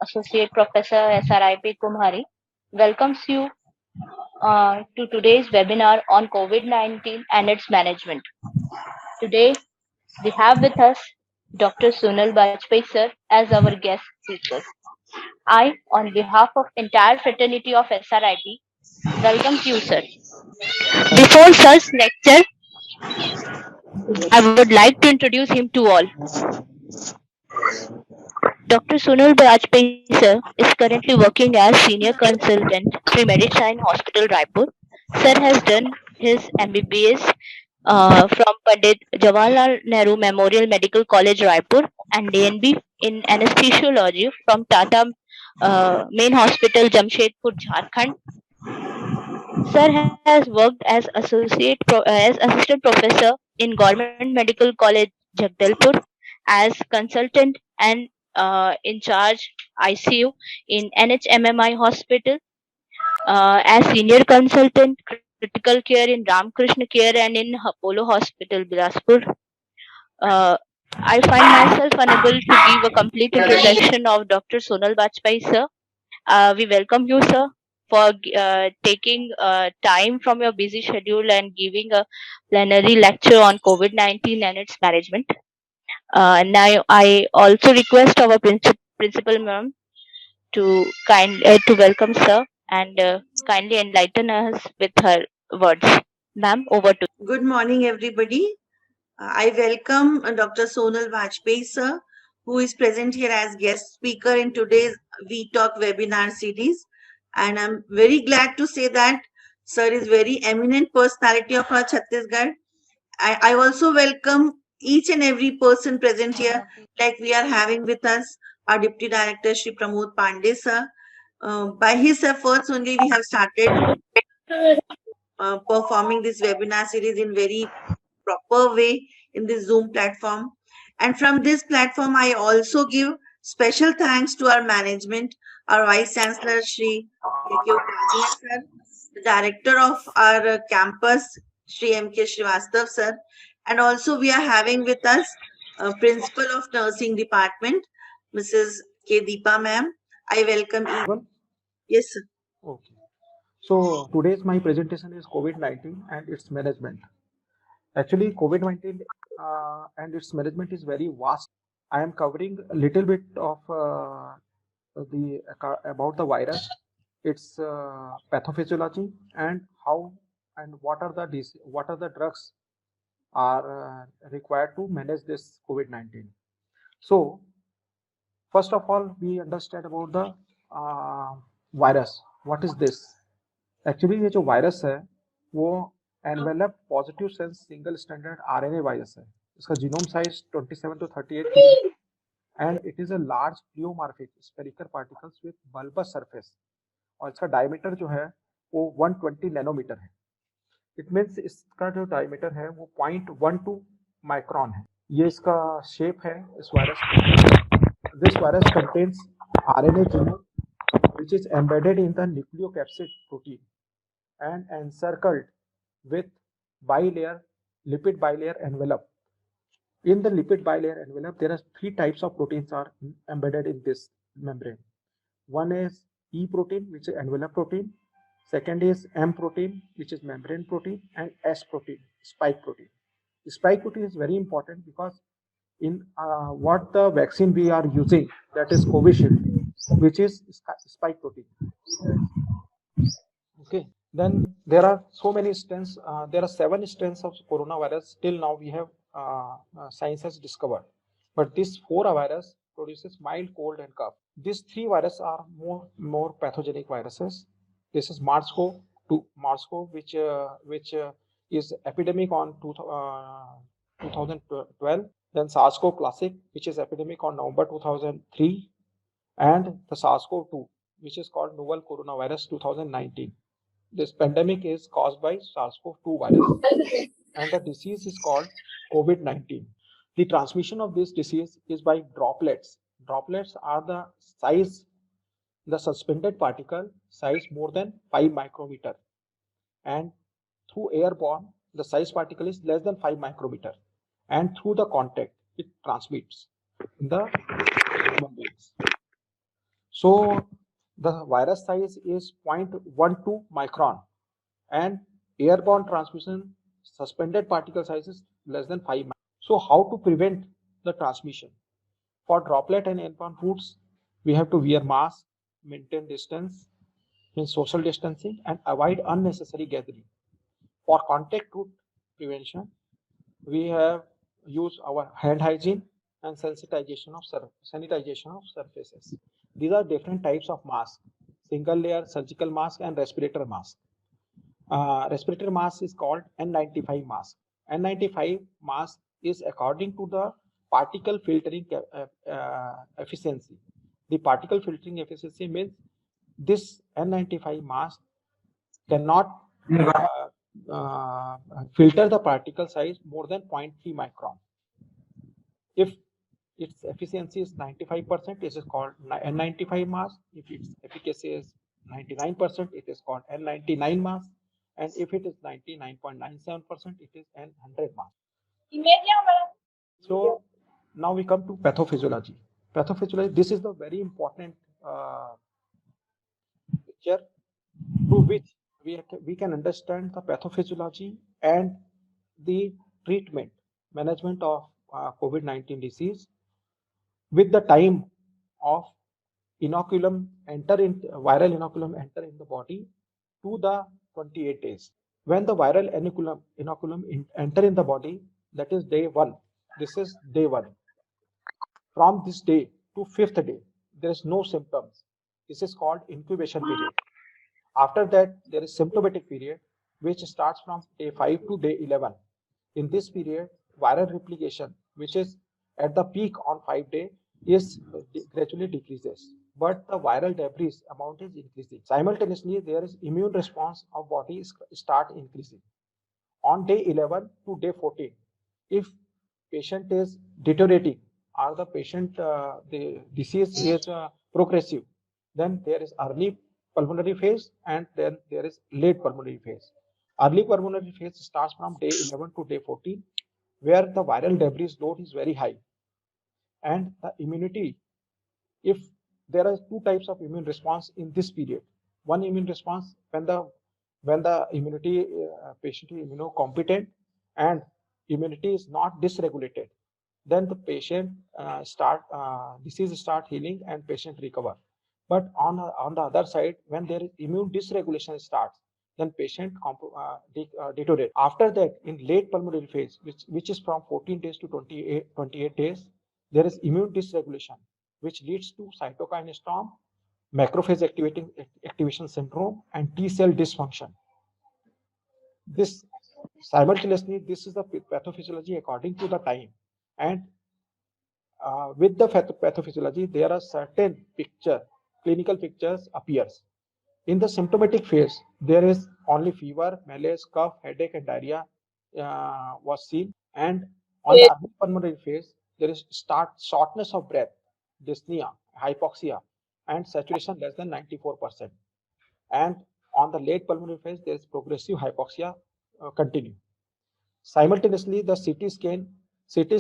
Associate Professor SRIP Kumhari, welcomes you to today's webinar on COVID-19 and its management. Today, we have with us Dr. Sunal Bajpai sir as our guest speaker. I, on behalf of entire fraternity of SRIP, welcomes you, sir. Before sir's lecture, I would like to introduce him to all. Dr. Sunil Bajpai sir is currently working as senior consultant pre Medicine Hospital Raipur. Sir has done his MBBS from Pandit Jawaharlal Nehru Memorial Medical College Raipur and DNB in anesthesiology from Tata Main Hospital Jamshedpur Jharkhand. Sir has worked as assistant professor in Government Medical College Jagdalpur, as consultant and in charge ICU in NHMMI Hospital, as senior consultant critical care in Ramakrishna Care and in Apollo Hospital Bilaspur. Uh, I find myself unable to give a complete introduction of Dr. Sonal Bajpai sir. We welcome you, sir, for taking time from your busy schedule and giving a plenary lecture on COVID-19 and its management. Now, I also request our principal ma'am to welcome sir and kindly enlighten us with her words. Ma'am, over to Good morning, everybody. I welcome Dr. Sonal Vajpayee, sir, who is present here as guest speaker in today's We Talk webinar series. And I'm very glad to say that sir is very eminent personality of our Chhattisgarh. I also welcome each and every person present here, like we are having with us our Deputy Director, Shri Pramod Pandey, sir. By his efforts only, we have started performing this webinar series in very proper way in this Zoom platform. And from this platform, I also give special thanks to our management, our Vice Chancellor, Shri K.K. Upadhyay sir, the Director of our campus, Shri M.K. Srivastav sir, and also we are having with us Principal of Nursing Department, Mrs. K. Deepa ma'am. I welcome you. Yes, sir. Okay. So today's my presentation is COVID-19 and its management. Actually, COVID-19 and its management is very vast. I am covering a little bit of about the virus, its pathophysiology, and how and what are the drugs are required to manage this COVID-19. So first of all, we understand about the virus. What is this? Actually ये जो virus है वो envelope positive sense single standard RNA virus है. इसका genome size 27 to 38 and it is a large pleomorphic spherical particles with bulbous surface और इसका diameter जो है वो 120 नैनोमीटर है. इट मीन्स इसका जो डायमीटर है वो 0.12 माइक्रोन है. ये इसका शेप है इस virus. This virus contains RNA genome which is embedded in the nucleocapsid protein and encircled with lipid bilayer envelope. In the lipid bilayer envelope, there are three types of proteins are embedded in this membrane. One is E protein, which is envelope protein. Second is M protein, which is membrane protein, and S protein, spike protein. Spike protein is very important because in what the vaccine we are using, that is Covishield, which is spike protein. Okay, then there are so many strains. There are 7 strains of coronavirus till now we have science has discovered, but this 4 virus produces mild cold and cough. These 3 viruses are more pathogenic viruses. This is MARS-CoV, which is epidemic on 2012. Then SARS-CoV Classic, which is epidemic on November 2003, and the SARS-CoV-2, which is called novel coronavirus 2019. This pandemic is caused by SARS-CoV-2 virus, and the disease is called COVID-19. The transmission of this disease is by droplets. Droplets are the suspended particle size more than 5 micrometer, and through airborne, the size particle is less than 5 micrometer, and through the contact, it transmits in the human beings. So the virus size is 0.12 micron, and airborne transmission suspended particle size is less than 5 micron. So how to prevent the transmission? For droplet and airborne foods, we have to wear mask, maintain distance, mean social distancing, and avoid unnecessary gathering. For contact route prevention, we have used our hand hygiene and sanitization of surfaces. These are different types of masks: single layer surgical mask and respirator mask. Respirator mask is called N95 mask. N95 mask is according to the particle filtering efficiency. The particle filtering efficiency means this N95 mask cannot filter the particle size more than 0.3 micron. If its efficiency is 95%, it is called N95 mask. If its efficacy is 99%, it is called N99 mask. And if it is 99.97%, it is N100 mask. So now we come to pathophysiology. Pathophysiology, this is the very important picture through which we can understand the pathophysiology and the treatment, management of COVID-19 disease with the time of viral inoculum enter in the body to the 28 days. When the viral inoculum enter in the body, that is day 1. This is day 1. From this day to 5th day, there is no symptoms. This is called incubation period. After that, there is symptomatic period, which starts from day 5 to day 11. In this period, viral replication, which is at the peak on 5 day, is gradually decreases, but the viral debris amount is increasing. Simultaneously, there is immune response of body start increasing. On day 11 to day 14, if patient is deteriorating or the patient the disease is progressive, then there is early pulmonary phase and then there is late pulmonary phase. Early pulmonary phase starts from day 11 to day 14, where the viral debris load is very high, and the immunity, if there are two types of immune response in this period. One immune response when the immunity patient is immunocompetent and immunity is not dysregulated, then the patient disease start healing and patient recover. But on the other side, when there is immune dysregulation starts, then patient deteriorate. After that, in late pulmonary phase, which is from 14 days to 28 days, there is immune dysregulation, which leads to cytokine storm, macrophage activation syndrome, and T cell dysfunction. This simultaneously, this is the pathophysiology according to the time, and with the pathophysiology, there are certain clinical pictures appears. In the symptomatic phase, there is only fever, malaise, cough, headache, and diarrhea was seen. And on the early pulmonary phase, there is shortness of breath, dyspnea, hypoxia, and saturation less than 94%. And on the late pulmonary phase, there is progressive hypoxia continue. Simultaneously, the CT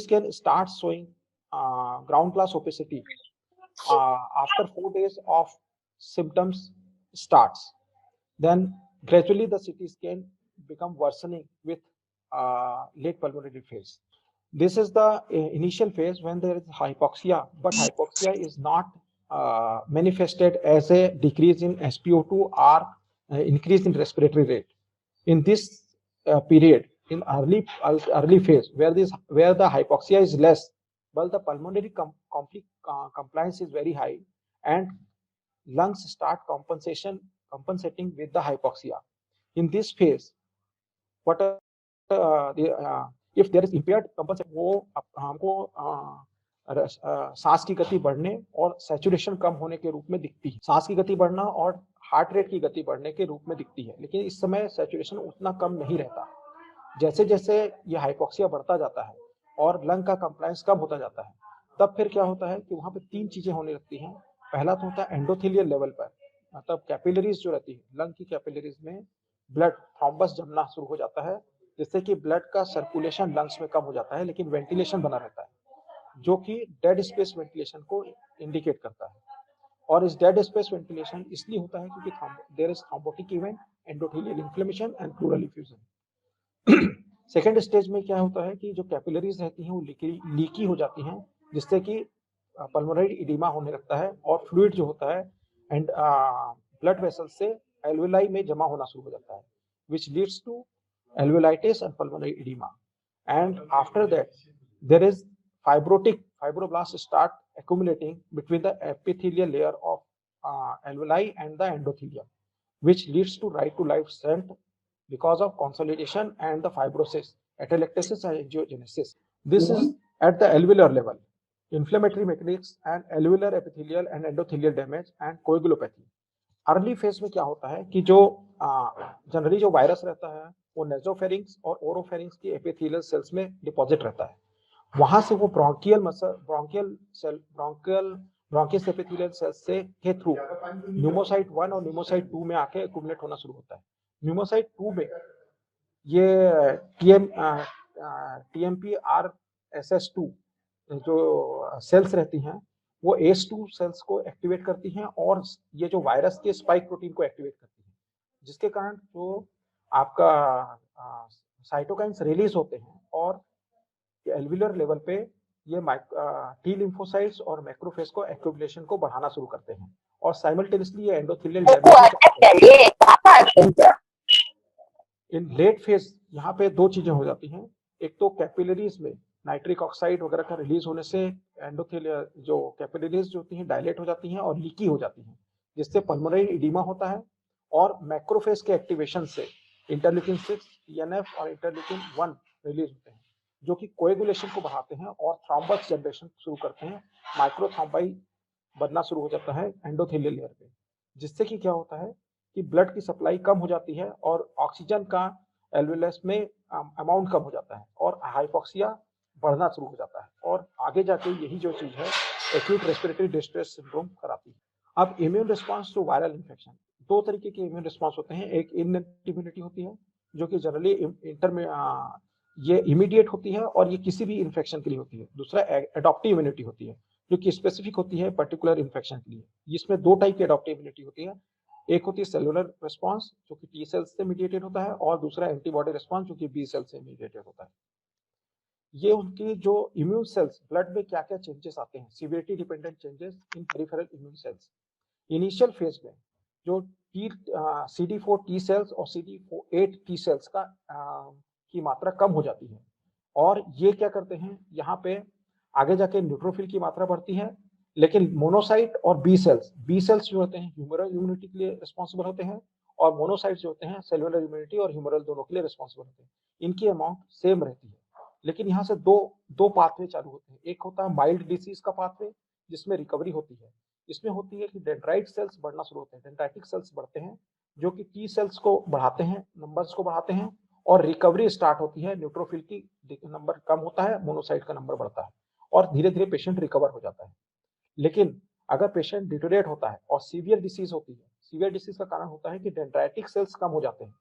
scan starts showing ground glass opacity after 4 days of symptoms starts. Then gradually the CT scan become worsening with late pulmonary phase. This is the initial phase when there is hypoxia, but hypoxia is not manifested as a decrease in SpO2 or increase in respiratory rate. In this period, in early phase, where the hypoxia is less, but the pulmonary compliance is very high, and lungs start compensating with the hypoxia. In this phase, what if there is impaired compensation, वो हमको सांस की गति बढ़ने और saturation कम होने के रूप में दिखती है. सांस की गति बढ़ना और हार्ट रेट की गति बढ़ने के रूप में दिखती है, लेकिन इस समय सैचुरेशन उतना कम नहीं रहता. जैसे जैसे ये हाइपोक्सिया बढ़ता जाता है और लंग का कंप्लायंस कम होता जाता है, तब फिर क्या होता है कि वहां पे 3 चीजें होने लगती हैं. पहला तो होता है एंडोथेलियल लेवल पर, मतलब कैपिलरीज जो रहती है, लंग की कैपिलरीज में ब्लड थ्रोम्बस जमना शुरू हो जाता है, जिससे कि ब्लड का सर्कुलेशन लंग्स में कम हो जाता है, लेकिन वेंटिलेशन बना रहता है, जो कि डेड स्पेस वेंटिलेशन को इंडिकेट करता है. और इस डेड स्पेस वेंटिलेशन इसलिए होता है क्योंकि there is thrombotic event, endothelial inflammation and pleural effusion. Second stage में क्या होता है कि जो कैपिलरीज रहती हैं वो लीकी हो जाती हैं, जिससे कि पल्मोनरी इडिमा होने लगता है और फ्लूइड जो होता है एंड ब्लड वेसल से एल्वेलाई में जमा होना शुरू हो जाता है, which leads to alveolitis and pulmonary edema. And after that, there is fibroblasts start accumulating between the epithelial layer of alveoli and the endothelium, which leads to right to life stent because of consolidation and the fibrosis, atelectasis and angiogenesis. This is at the alveolar level. Inflammatory mechanics and alveolar epithelial and endothelial damage and coagulopathy. Early phase में क्या होता है कि जो generally जो virus रहता है वो नेजोफेरिंग्स और ओरोफेरिंग्स की एपिथेलियल सेल्स में डिपॉजिट रहता है, वहां से वो ब्रोंकियस एपिथेलियल सेल्स से के थ्रू न्यूमोसाइट 1 और न्यूमोसाइट 2 में आके एक्यूमुलेट होना शुरू होता है। न्यूमोसाइट 2 में ये TMPRSS2 जो सेल्स रहती हैं वो ACE2 सेल्स को एक्टिवेट करती हैं और ये जो वायरस के स्पाइक प्रोटीन को एक्टिवेट करती हैं, जिसके कारण जो आपका साइटोकाइंस रिलीज होते हैं और एल्विलर लेवल पे ये टी लिम्फोसाइट्स और मैक्रोफेज को एक्यूमुलेशन को बढ़ाना शुरू करते हैं और साइमल्टेनियसली ये एंडोथेलियल डैमेज। इन लेट फेज यहाँ पे दो चीजें हो जाती हैं, एक तो कैपिलरीज में नाइट्रिक ऑक्साइड वगैरह का रिलीज होने से एंडोथेलियल जो कैपिलरीज जो होती हैं डायलेट हो जाती हैं और लीकी हो जाती हैं, जिससे पल्मोनरी इडिमा होता है और मैक्रोफेज के एक्टिवेशन से इंटरल्यूकिन 6, TNF और इंटरल्यूकिन 1 रिलीज होते हैं जो कि कोएगुलेशन को बढ़ाते हैं और थ्रोम्बस जनरेशन शुरू करते हैं, माइक्रोथ्रोम्बाई बनना शुरू हो जाता है एंडोथेलियल लेयर पे, जिससे कि क्या होता है कि ब्लड की सप्लाई कम हो जाती है और ऑक्सीजन का एल्वेलस में अमाउंट कम हो जाता है और हाइपोक्सिया बढ़ना शुरू हो जाता है और आगे जाके यही जो चीज है एक्यूट रेस्पिरेटरी डिस्ट्रेस सिंड्रोम कराती है। अब immune response to viral infection, दो तरीके के इम्यून रिस्पांस होते हैं, एक इनएक्ट इम्यूनिटी होती है जो कि जनरली ये इमीडिएट होती है और ये किसी भी इन्फेक्शन के लिए होती है, दूसरा एडॉप्टिव इम्यूनिटी होती है जो कि स्पेसिफिक होती है पर्टिकुलर इन्फेक्शन के लिए। इसमें दो टाइप की एडॉप्टिव इम्यूनिटी होती है, एक होती है सेलुलर रिस्पांस जो कि टी सेल्स से मीडिएटेड होता है और दूसरा एंटीबॉडी रिस्पांस जो कि बी सेल से मीडिएटेड होता है। ये उनकी जो इम्यून सेल्स ब्लड में क्या क्या चेंजेस आते हैं, severity dependent changes in peripheral immune cells. Initial phase में जो CD4 टी सेल्स और CD8 टी सेल्स का की मात्रा कम हो जाती है और ये क्या करते हैं, यहाँ पे आगे जाके न्यूट्रोफिल की मात्रा बढ़ती है, लेकिन मोनोसाइट और बी सेल्स जो होते हैं ह्यूमरल इम्यूनिटी के लिए रिस्पॉन्सिबल होते हैं और मोनोसाइट्स जो होते हैं सेलुलर इम्यूनिटी और ह्यूमरल दोनों के लिए रिस्पॉन्सिबल होते हैं। इनकी अमाउंट सेम रहती है, लेकिन यहाँ से दो पाथवे चालू होते हैं। एक होता है माइल्ड डिसीज का पाथवे जिसमें रिकवरी होती है, इसमें होती है कि डेंड्राइट सेल्स बढ़ना शुरू होते हैं, डेंड्राइटिक सेल्स बढ़ते हैं जो कि टी सेल्स को बढ़ाते हैं, नंबर्स को बढ़ाते हैं और रिकवरी स्टार्ट होती है, न्यूट्रोफिल की नंबर कम होता है, मोनोसाइट का नंबर बढ़ता है और धीरे धीरे पेशेंट रिकवर हो जाता है। लेकिन अगर पेशेंट डिटोरेट होता है और सीवियर डिसीज होती है, सीवियर डिसीज का कारण होता है कि डेंड्राइटिक सेल्स कम हो जाते हैं,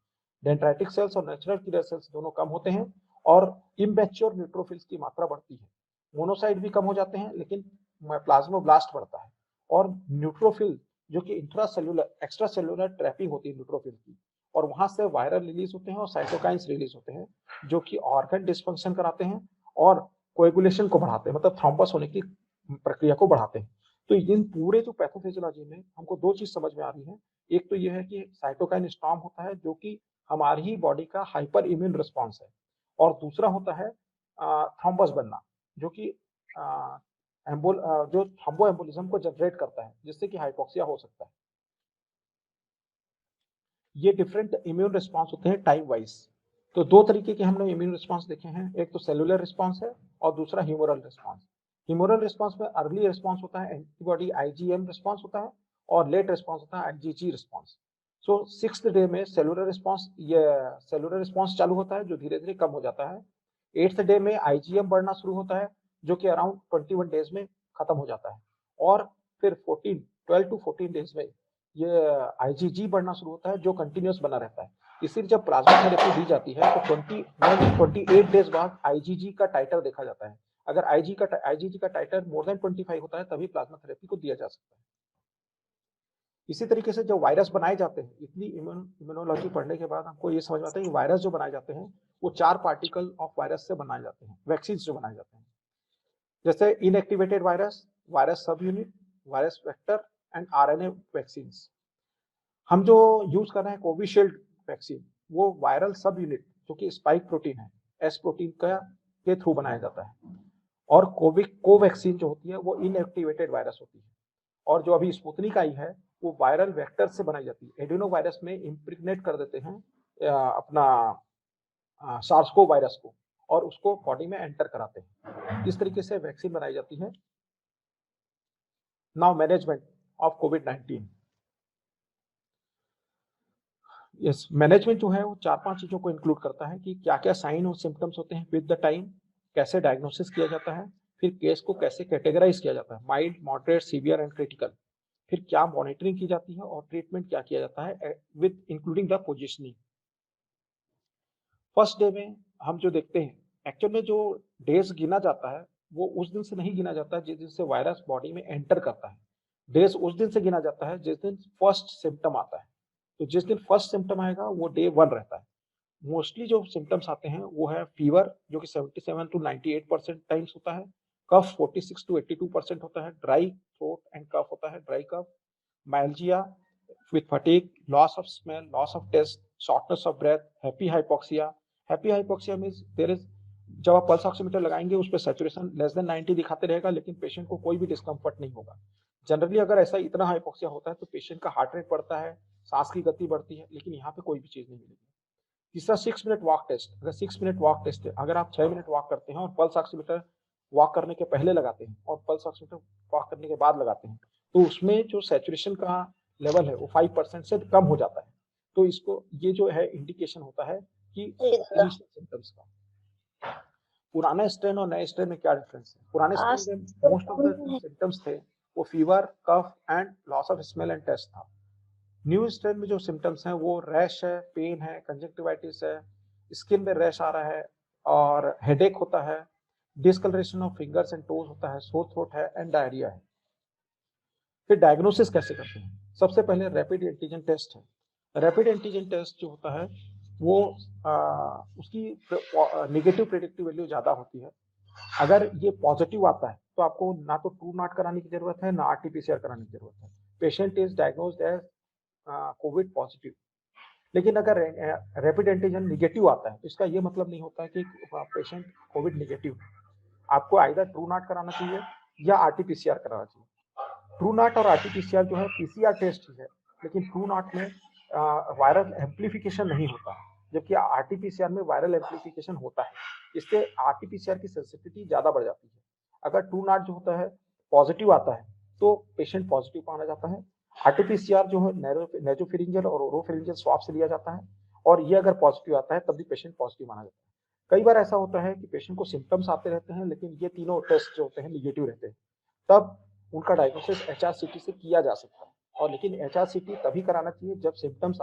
डेंड्राइटिक सेल्स और नेचुरल किलर सेल्स दोनों कम होते हैं और इम्मैच्योर न्यूट्रोफिल्स की मात्रा बढ़ती है, मोनोसाइट भी कम हो जाते हैं लेकिन प्लाज्मोब्लास्ट बढ़ता है और न्यूट्रोफिल जो कि इंट्रासेल्युलर एक्स्ट्रासेल्युलर ट्रैपिंग होती है न्यूट्रोफिल की और वहां से वायरल रिलीज होते हैं और साइटोकाइंस रिलीज होते हैं जो कि ऑर्गन डिस्फंक्शन कराते हैं और कोएगुलेशन को बढ़ाते हैं, मतलब थ्रोम्बस होने की प्रक्रिया को बढ़ाते हैं। तो इन पूरे जो पैथोफिजियोलॉजी में हमको दो चीज समझ में आ रही है, एक तो यह है कि साइटोकाइन स्टॉर्म होता है जो कि हमारी ही बॉडी का हाइपर इम्यून रिस्पॉन्स है और दूसरा होता है थ्रोम्बस बनना जो कि जो थ्रोम्बोएम्बोलिज्म को जनरेट करता है जिससे कि हाइपोक्सिया हो सकता है। ये डिफरेंट इम्यून रिस्पॉन्स होते हैं टाइम वाइज। तो दो तरीके के हमने इम्यून रिस्पॉन्स देखे हैं, एक तो सेलुलर रिस्पॉन्स है और दूसरा ह्यूमरल रिस्पॉन्स। ह्यूमरल रिस्पॉन्स में अर्ली रिस्पॉन्स होता है एंटीबॉडी IgM रिस्पॉन्स होता है और लेट रिस्पॉन्स होता है IgG रिस्पॉन्स। सो 6th डे में सेलुलर रिस्पॉन्स चालू होता है जो धीरे धीरे कम हो जाता है। 8th डे में IgM बढ़ना शुरू होता है जो कि अराउंड 21 डेज में खत्म हो जाता है और फिर 12 to 14 डेज में ये IgG बढ़ना शुरू होता है जो कंटिन्यूस बना रहता है। इसीलिए जब प्लाज्मा थेरेपी दी जाती है तो 28 डेज बाद IgG का टाइटर देखा जाता है। अगर IgG का टाइटर मोर देन 25 होता है तभी प्लाज्मा थेरेपी को दिया जा सकता है। इसी तरीके से जो वायरस बनाए जाते हैं, इतनी इम्यूनोलॉजी पढ़ने के बाद हमको ये समझ में आता है कि वायरस जो बनाए जाते हैं वो 4 पार्टिकल ऑफ वायरस से बनाए जाते हैं, वैक्सीन जो बनाए जाते हैं, जैसे इनएक्टिवेटेड वायरस, वायरस सब unit, virus vector and RNA vaccine. हम जो यूज कर रहे हैं कोविशील्ड वैक्सीन, वो वायरल सब यूनिट जो कि स्पाइक प्रोटीन है, एस प्रोटीन का के थ्रू बनाया जाता है। और कोवैक्सीन जो होती है वो इनएक्टिवेटेड वायरस होती है। और जो अभी स्पुतनिक आई है वो वायरल वेक्टर से बनाई जाती है, एडिनो वायरस में इम्प्रिग्नेट कर देते हैं अपना सार्स-कोव वायरस को और उसको बॉडी में एंटर कराते हैं। इस तरीके से वैक्सीन बनाई जाती है। Now management of covid. Yes, management जो है वो 4-5 चीजों को इंक्लूड करता है कि क्या-क्या साइन और सिम्पटम्स होते हैं विद द टाइम, कैसे डायग्नोसिस किया जाता है, फिर केस को कैसे कैटेगराइज किया जाता है, mild, moderate, severe and critical, फिर क्या मॉनिटरिंग की जाती है और ट्रीटमेंट क्या किया जाता है with including the positioning. First day में हम जो देखते हैं, एक्चुअल में जो डेज गिना जाता है वो उस दिन से नहीं गिना जाता है जिस दिन से वायरस बॉडी में एंटर करता है। डेज उस दिन से गिना जाता है जिस दिन फर्स्ट सिम्टम आता है। तो जिस दिन फर्स्ट सिम्टम आएगा वो डे 1 रहता है। मोस्टली जो सिम्टम्स आते हैं वो है फीवर जो कि 77 टू 98% टाइम्स होता है, कफ 46 टू 82% होता है, ड्राई थ्रोट एंड कफ होता है, dry cough, myalgia with fatigue, loss of smell, loss of taste, shortness of breath, happy hypoxia. Happy hypoxia means there is, जब आप पल्स ऑक्सीमीटर लगाएंगे उस पर सैचुरेशन लेस देन 90 दिखाते रहेगा लेकिन पेशेंट को कोई भी डिस्कम्फर्ट नहीं होगा। जनरली अगर ऐसा इतना हाइपोक्सिया होता है तो पेशेंट का हार्ट रेट बढ़ता है, सांस की गति बढ़ती है, लेकिन यहाँ पे कोई भी चीज नहीं मिलेगी। तीसरा 6 मिनट वॉक टेस्ट। अगर 6 मिनट वॉक टेस्ट है, अगर आप 6 मिनट वॉक करते हैं और पल्स ऑक्सीमीटर वॉक करने के पहले लगाते हैं और पल्स ऑक्सीमीटर वॉक करने के बाद लगाते हैं तो उसमें जो सैचुरेशन का लेवल है वो 5% से कम हो जाता है। तो इसको ये जो है इंडिकेशन होता है कि इनिशियल सिम्टम्स का। पुराने स्ट्रेन और नए स्ट्रेन में क्या डिफरेंस है? पुराने स्ट्रेन में मोस्ट ऑफ द सिम्टम्स थे वो fever, cough and loss of smell and taste था। न्यू स्ट्रेन में जो सिम्टम्स हैं वो रैश है, पेन है, कंजक्टिवाइटिस है, स्किन में रैश आ रहा है और हेडेक होता है, discoloration of fingers and toes होता है, सोर थ्रोट है एंड डायरिया है। फिर डायग्नोसिस कैसे करते हैं? सबसे पहले रैपिड एंटीजन टेस्ट है। रैपिड एंटीजन टेस्ट जो होता है वो उसकी नेगेटिव प्रेडिक्टिव वैल्यू ज्यादा होती है। अगर ये पॉजिटिव आता है तो आपको ना तो ट्रू नॉट कराने की जरूरत है ना आरटीपीसीआर कराने की जरूरत है। Patient is diagnosed as COVID positive. लेकिन अगर रैपिड एंटीजन निगेटिव आता है तो इसका ये मतलब नहीं होता है कि पेशेंट कोविड निगेटिव है। आपको आइदर ट्रू नॉट कराना चाहिए या आरटीपीसीआर कराना चाहिए। ट्रू नॉट और आरटीपीसीआर जो है पीसीआर टेस्ट ही है, लेकिन ट्रू नॉट में वायरल एम्प्लीफिकेशन नहीं होता, जबकि आरटीपीसीआर में वायरल एम्प्लीफिकेशन होता है। इससे आरटीपीसीआर की सेंसिटिविटी ज्यादा बढ़ जाती है। अगर ट्रू नॉट जो होता है पॉजिटिव आता है तो पेशेंट पॉजिटिव माना जाता है। आरटीपीसीआर जो है नेजोफेरिंजियल और ओरोफेरिंजियल स्वाब से लिया जाता है और ये अगर पॉजिटिव आता है तब भी पेशेंट पॉजिटिव माना जाता है। कई बार ऐसा होता है कि पेशेंट को सिम्टम्स आते रहते हैं लेकिन ये तीनों टेस्ट जो होते हैं निगेटिव रहते हैं, तब उनका डायग्नोसिस एचआरसीटी से किया जा सकता है। और लेकिन एचआरसीटी तभी कराना चाहिए जब सिम्टम्स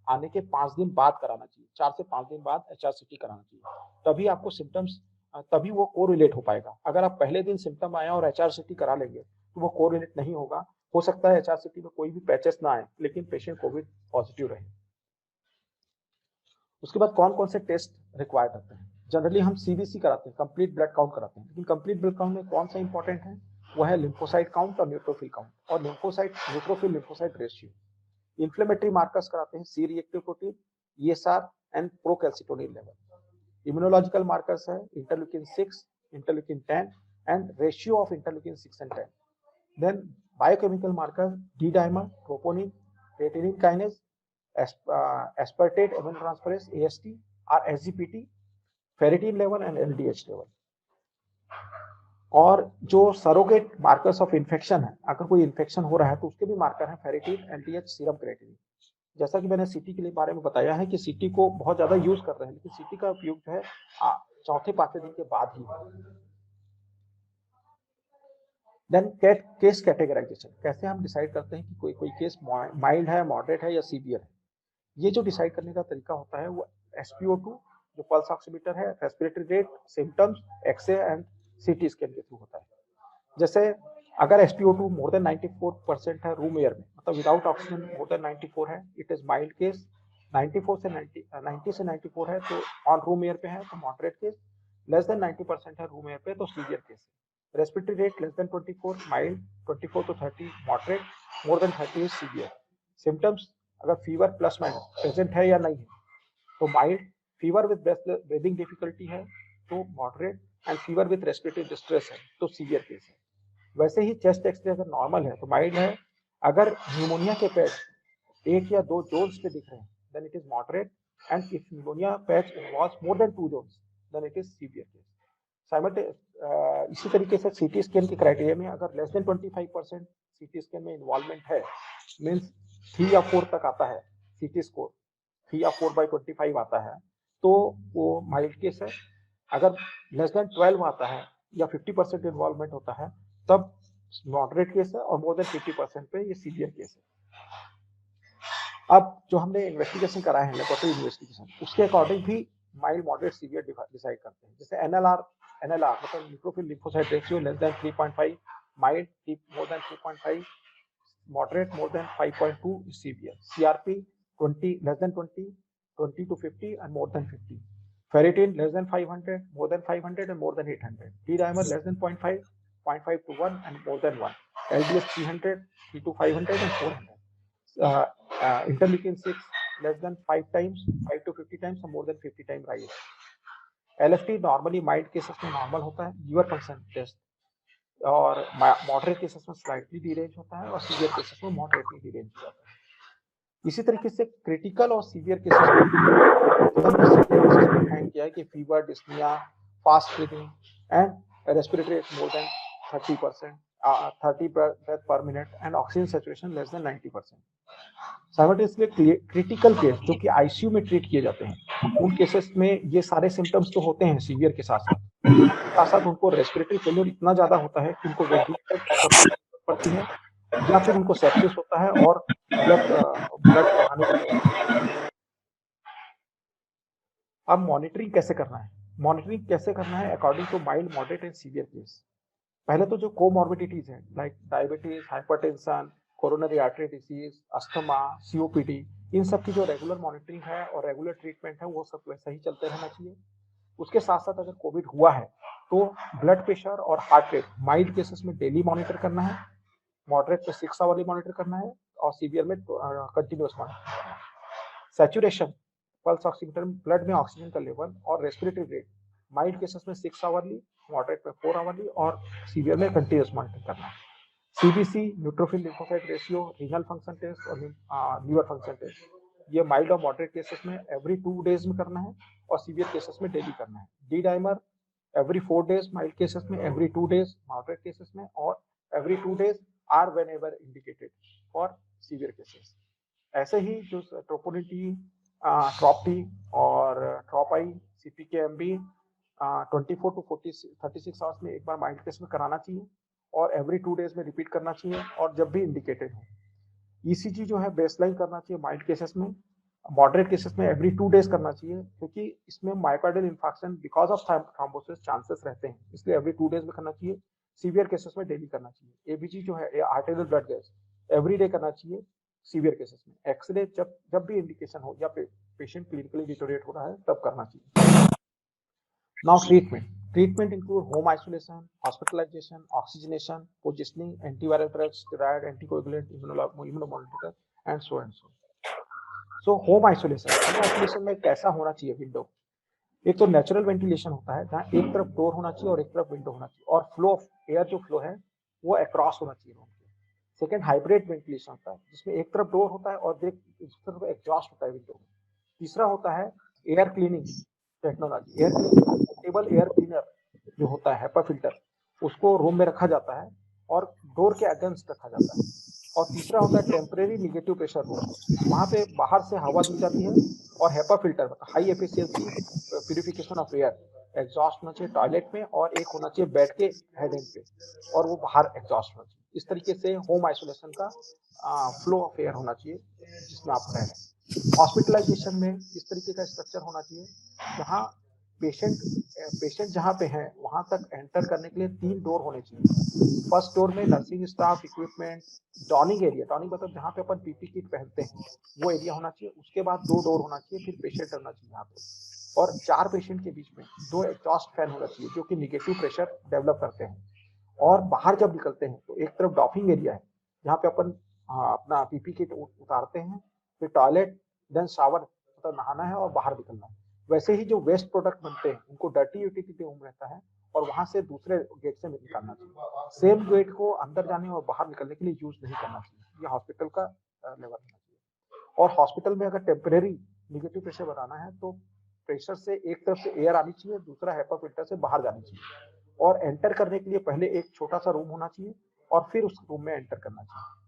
आने के 5 दिन बाद कराना चाहिए। 4 से 5 दिन बाद एचआरसीटी कराना चाहिए, तभी आपको सिम्टम्स तभी वो कोरिलेट हो पाएगा। अगर आप पहले दिन सिम्टम आया और एचआरसीटी करा लेंगे तो वो कोरिलेट नहीं होगा। हो सकता है एचआरसीटी में कोई भी पैचेस ना आए लेकिन पेशेंट कोविड पॉजिटिव रहे। उसके बाद कौन कौन से टेस्ट रिक्वायर्ड रहते हैं? जनरली हम सीबीसी कराते हैं, कंप्लीट ब्लड काउंट कराते हैं, लेकिन कंप्लीट ब्लड काउंट में कौन सा इंपॉर्टेंट है? वो है लिम्फोसाइट काउंट और न्यूट्रोफिल काउंट और neutrophil lymphocyte ratio. Inflammatory markers कराते हैं C reactive protein, ESR and procalcitonin level. Immunological markers है interleukin 6, interleukin 10 and ratio of interleukin 6 and 10। Then biochemical marker D dimer, troponin, creatinine kinase, aspartate aminotransferase AST or SGPT, ferritin level and LDH level। और जो surrogate markers of infection है, अगर कोई infection हो रहा है तो उसके भी मार्कर हैं फेरिटिन, एलडीएच, सीरम क्रिएटिनिन। जैसा कि मैंने सीटी के लिए बारे में बताया है कि सीटी को बहुत ज्यादा यूज कर रहे हैं, लेकिन सीटी का उपयोग जो है 4-5 दिन के बाद ही है। देन केस कैटेगराइजेशन, कैसे हम डिसाइड करते हैं कि कोई केस माइल्ड है, मॉडरेट है या सीवियर है। ये जो डिसाइड करने का तरीका होता है वो SpO2 जो पल्स ऑक्सीमीटर है, respiratory rate, symptoms, X-ray and CT scan के थ्रू होता है। जैसे अगर SpO2 मोर देन 94% है रूम एयर में, मतलब विदाउट ऑक्सीजन मोर देन 94 है, इट इज माइल्ड केस। 90 से 94 है तो ऑन रूम एयर पे है तो मॉडरेट केस। लेस देन 90% है रूम एयर पे तो सीवियर केस है। Respiratory rate less than 24 mild, 24 to 30 moderate, more than 30 is severe. Symptoms अगर फीवर प्लस माइनस प्रेजेंट है या नहीं है तो mild, fever with breathing difficulty है तो moderate, and fever with respiratory distress है तो सीवियर केस है। वैसे ही चेस्ट एक्सरे अगर नॉर्मल है तो माइल्ड है। अगर न्यूमोनिया के पैच 1 या 2 जोन्स पे दिख रहे हैं then it is moderate, and if pneumonia patch involves more than 2 zones then it is severe case. इसी तरीके से सीटी स्कैन के क्राइटेरिया में अगर लेस देन 25% सीटी स्कैन में इन्वॉल्वमेंट है, मीन्स 3 या 4 तक आता है सीटी स्कोर, 3 या 4/25 आता है तो वो माइल्ड केस है। अगर लेस देन 12 आता है या 50% इन्वॉल्वमेंट होता है तब मॉडरेट केस है, और मोर देन 50% पे ये सीवियर केस है। अब जो हमने इन्वेस्टिगेशन करा है लेबोरेटरी इन्वेस्टिगेशन, उसके अकॉर्डिंग भी माइल्ड मॉडरेट सीवियर डिसाइड करते हैं। जैसे एनएलआर मतलब neutrophil lymphocyte ratio less than 3.5, mild more than 3.5, moderate more than 5.2 is severe. CRP 20 less than 20, 20 to 50 and more than 50. Ferritin less than 500, more than 500 and more than 800. D-dimer less than 0.5, 0.5 to 1 and more than 1. LDS 300, 3 to 500 and 400. Interleukin 6 less than 5 times, 5 to 50 times and more than 50 times rise. LFT normally mild cases में normal होता है, liver function test, और moderate cases में slightly derange होता है और severe cases में moderately derange हो जाता है। इसी तरीके से क्रिटिकल और सीवियर केसेस में फाइंड किया है कि fever, dyspnoea, fast breathing and respiratory rate more than 30%, 30 breath per minute and oxygen saturation less than 90%। Simultaneously critical case जो कि आईसीयू में ट्रीट किए जाते हैं, उन केसेस में ये सारे सिम्टम्स तो होते हैं सीवियर के साथ साथ उनको रेस्पिरेटरी फेलियर इतना ज्यादा होता है कि उनको वेंटिलेटर की जरूरत पड़ती है, या फिर उनको सेप्सिस होता है और ब्लड बढ़ाने की जरूरत पड़ती है। अब मॉनिटरिंग कैसे करना है? मॉनिटरिंग कैसे करना है according to mild, moderate and severe case? पहले तो जो कोमॉर्बिडिटीज है like diabetes, hypertension, coronary artery disease, asthma, COPD, इन सब की जो रेगुलर मॉनिटरिंग है और रेगुलर ट्रीटमेंट है वो सब वैसा ही चलते रहना चाहिए। उसके साथ साथ अगर कोविड हुआ है तो ब्लड प्रेशर और हार्ट रेट माइल्ड केसेस में डेली मॉनिटर करना है, मॉडरेट में 6 आवरली मॉनिटर करना है और सीवियर में कंटिन्यूअस मॉनिटर करना है। सैचुरेशन, पल्स ऑक्सीमीटर में ब्लड में ऑक्सीजन का लेवल और रेस्पिरेटरी रेट माइल्ड केसेस में 6 आवरली, मॉडरेट में 4 आवरली और सीवियर में कंटिन्यूअस मॉनिटर करना है। CBC, neutrophil lymphocyte ratio, renal function test और लीवर फंक्शन टेस्ट, ये माइल्ड और मॉडरेट केसेस में एवरी 2 डेज में करना है और सीवियर केसेस में डेली करना है। D dimer every 4 days mild cases में, एवरी 2 डेज मॉडरेट केसेस में, और every 2 days or whenever indicated for severe cases. ऐसे ही जो ट्रोपोनिन टी, ट्रॉप टी और ट्रॉप आई, CPK-MB 24 to 36 आवर्स में एक बार माइल्ड केस में कराना चाहिए और एवरी 2 डेज में रिपीट करना चाहिए और जब भी इंडिकेटेड हो। ECG जो है बेसलाइन करना चाहिए माइल्ड केसेस में, मॉडरेट केसेस में एवरी 2 डेज करना चाहिए क्योंकि इसमें myocardial infarction because of thrombosis chances रहते हैं, इसलिए एवरी 2 डेज में करना चाहिए। सीवियर केसेस में डेली करना चाहिए। ABG जो है arterial blood gas every day करना चाहिए सीवियर केसेस में। एक्सरे जब भी इंडिकेशन हो या पेशेंट क्लिनिकली डिटोरिएट हो रहा है तब करना चाहिए। Now treatment include home isolation, hospitalisation, oxygenation, positioning, antiviral drugs, steroid, anticoagulant, immunomodulator and so and so. So home isolation में कैसा होना चाहिए विंडो? एक तो नेचुरल वेंटिलेशन होता है जहाँ एक तरफ डोर होना चाहिए और एक तरफ विंडो होना चाहिए और फ्लो ऑफ एयर जो फ्लो है वो अक्रॉस होना चाहिए रूम के। सेकेंड हाइब्रिड वेंटिलेशन होता है जिसमें एक तरफ डोर होता है और दूसरी तरफ एग्जॉस्ट होता है विंडो में। तीसरा होता है air cleaning technology, air cleaning portable air cleaner जो होता है HEPA फिल्टर, उसको रूम में रखा जाता है और डोर के अगेंस्ट रखा जाता है। और तीसरा होता है टेम्परेरी निगेटिव प्रेशर रूम, वहाँ पे बाहर से हवा दी जाती है और HEPA फिल्टर मतलब high efficiency purification of air, exhaust होना चाहिए टॉयलेट में और एक होना चाहिए बेड के हेड एंड पे और वो बाहर एग्जॉस्ट होना चाहिए। इस तरीके से होम आइसोलेशन का फ्लो ऑफ एयर होना चाहिए जिसमें आप रह रहे हैं। हॉस्पिटलाइजेशन में इस तरीके का स्ट्रक्चर होना चाहिए जहाँ पेशेंट जहाँ पे है वहां तक एंटर करने के लिए 3 डोर होने चाहिए। फर्स्ट डोर में nursing staff, equipment, dawning area, dawning मतलब जहाँ पे अपन पीपी किट पहनते हैं वो एरिया होना चाहिए। उसके बाद 2 डोर होना चाहिए, फिर पेशेंट होना चाहिए यहाँ पे, और 4 पेशेंट के बीच में 2 एग्जॉस्ट फैन होना चाहिए जो कि निगेटिव प्रेशर डेवलप करते हैं। और बाहर जब निकलते हैं तो एक तरफ डॉफिंग एरिया है जहाँ पे अपन अपना पीपी किट उतारते हैं, फिर टॉयलेट, देन शावर, मतलब नहाना है और बाहर निकलना है। वैसे ही जो वेस्ट प्रोडक्ट बनते हैं उनको डर्टी यूटिलिटी रूम रहता है और वहां से दूसरे गेट से निकालना चाहिए। सेम गेट को अंदर जाने और बाहर निकलने के लिए यूज नहीं करना चाहिए। ये हॉस्पिटल का लेवल होना चाहिए। और हॉस्पिटल में अगर टेम्परेरी निगेटिव प्रेशर बनाना है तो प्रेशर से एक तरफ से एयर आनी चाहिए, दूसरा हेपा फिल्टर से बाहर जानी चाहिए। और एंटर करने के लिए पहले एक छोटा सा रूम होना चाहिए और फिर उस रूम में एंटर करना चाहिए।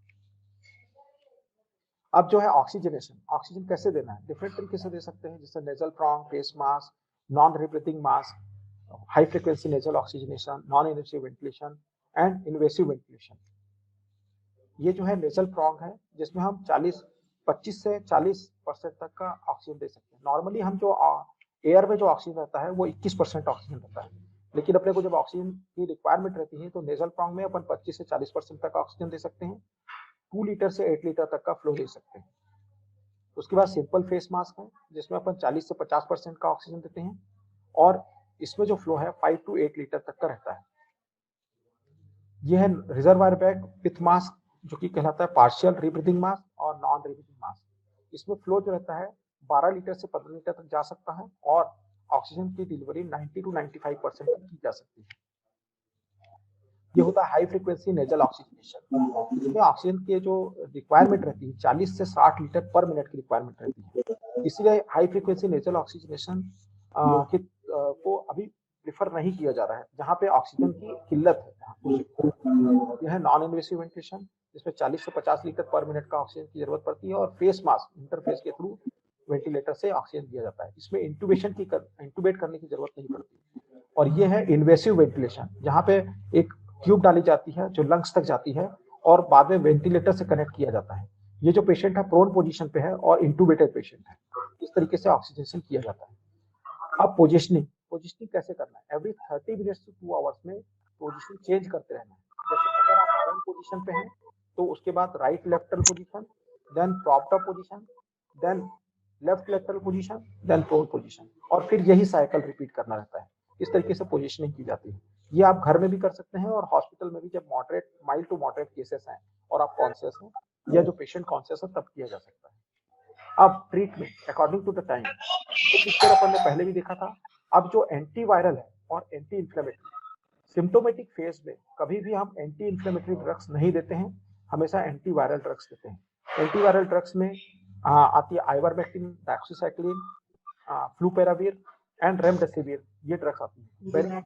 अब जो है ऑक्सीजनेशन, ऑक्सीजन कैसे देना है, डिफरेंट तरीके से दे सकते हैं, जैसे nasal prong, face mask, non rebreathing mask, high frequency nasal oxygenation, non invasive ventilation and invasive ventilation. ये जो है नेजल प्रॉन्ग है जिसमें हम 25 से 40% तक का ऑक्सीजन दे सकते हैं। नॉर्मली हम जो एयर में जो ऑक्सीजन रहता है वो 21% ऑक्सीजन रहता है, लेकिन अपने को जब ऑक्सीजन की रिक्वायरमेंट रहती है तो नेजल प्रॉन्ग में अपन 25 से 40% तक ऑक्सीजन दे सकते हैं। 2 लीटर से 8 लीटर तक का फ्लो दे सकते हैं। उसके बाद सिंपल फेस मास्क है जिसमें अपन 40 से 50% का ऑक्सीजन देते हैं और इसमें जो फ्लो है 5 टू 8 लीटर तक का रहता है। यह है रिजर्वायर बैग विथ मास्क जो कि कहलाता है पार्शियल रीब्रीथिंग मास्क और नॉन रीब्रीथिंग मास्क। इसमें फ्लो जो रहता है 12 लीटर से 15 लीटर तक जा सकता है और ऑक्सीजन की डिलीवरी 90 टू 95% तक की जा सकती है। ये होता है हाई फ्रीक्वेंसी नेजल ऑक्सीजनेशन। इसमें ऑक्सीजन की जो रिक्वायरमेंट रहती है 40 से 60 लीटर पर मिनट की रिक्वायरमेंट रहती है। इसलिए हाई फ्रीक्वेंसी नेजल ऑक्सीजनेशन को अभी प्रिफर नहीं किया जा रहा है जहाँ पे ऑक्सीजन की किल्लत है। यह है नॉन इन्वेसिव वेंटिलेशन जिसमें 40 से 50 लीटर पर मिनट का ऑक्सीजन की जरूरत पड़ती है और फेस मास्क इंटरफेस के थ्रू वेंटिलेटर से ऑक्सीजन दिया जाता है। इसमें इंटूबेट करने की जरूरत नहीं पड़ती। और ये है इन्वेसिव वेंटिलेशन जहाँ पे एक ट्यूब डाली जाती है जो लंग्स तक जाती है और बाद में वेंटिलेटर से कनेक्ट किया जाता है। ये जो पेशेंट है प्रोन पोजीशन पे है और इंटूबेटेड पेशेंट है। इस तरीके से ऑक्सीजनेशन किया जाता है। अब पोजिशनिंग कैसे करना है, एवरी 30 मिनट्स टू 2 आवर्स में पोजीशन चेंज करते रहना है। जैसे अगर आप प्रोन पोजीशन पे हैं तो उसके बाद right lateral position, then propped up position, then left lateral position, then prone position, और फिर यही साइकिल रिपीट करना रहता है। इस तरीके से पोजीशनिंग की जाती है। ये आप घर में भी कर सकते हैं और हॉस्पिटल में भी जब माइल्ड टू मॉडरेट केसेस हैं और आप कॉन्शियस हैं या जो पेशेंट कॉन्शियस है तब किया जा सकता है। अब treatment according to the time, तो पिक्चर अपन ने पहले भी देखा था। अब जो एंटीवायरल है और एंटी इन्फ्लेमेटरी, सिम्टोमेटिक फेज में कभी भी हम एंटी इन्फ्लेमेटरी ड्रग्स नहीं देते हैं, हमेशा एंटीवायरल ड्रग्स देते हैं। एंटीवायरल ड्रग्स में आती है आइवरमेक्टिन, डॉक्सीसाइक्लिन, फ्लूपेराविर एंड रेमडेसिविर, ये ड्रग्स आती है।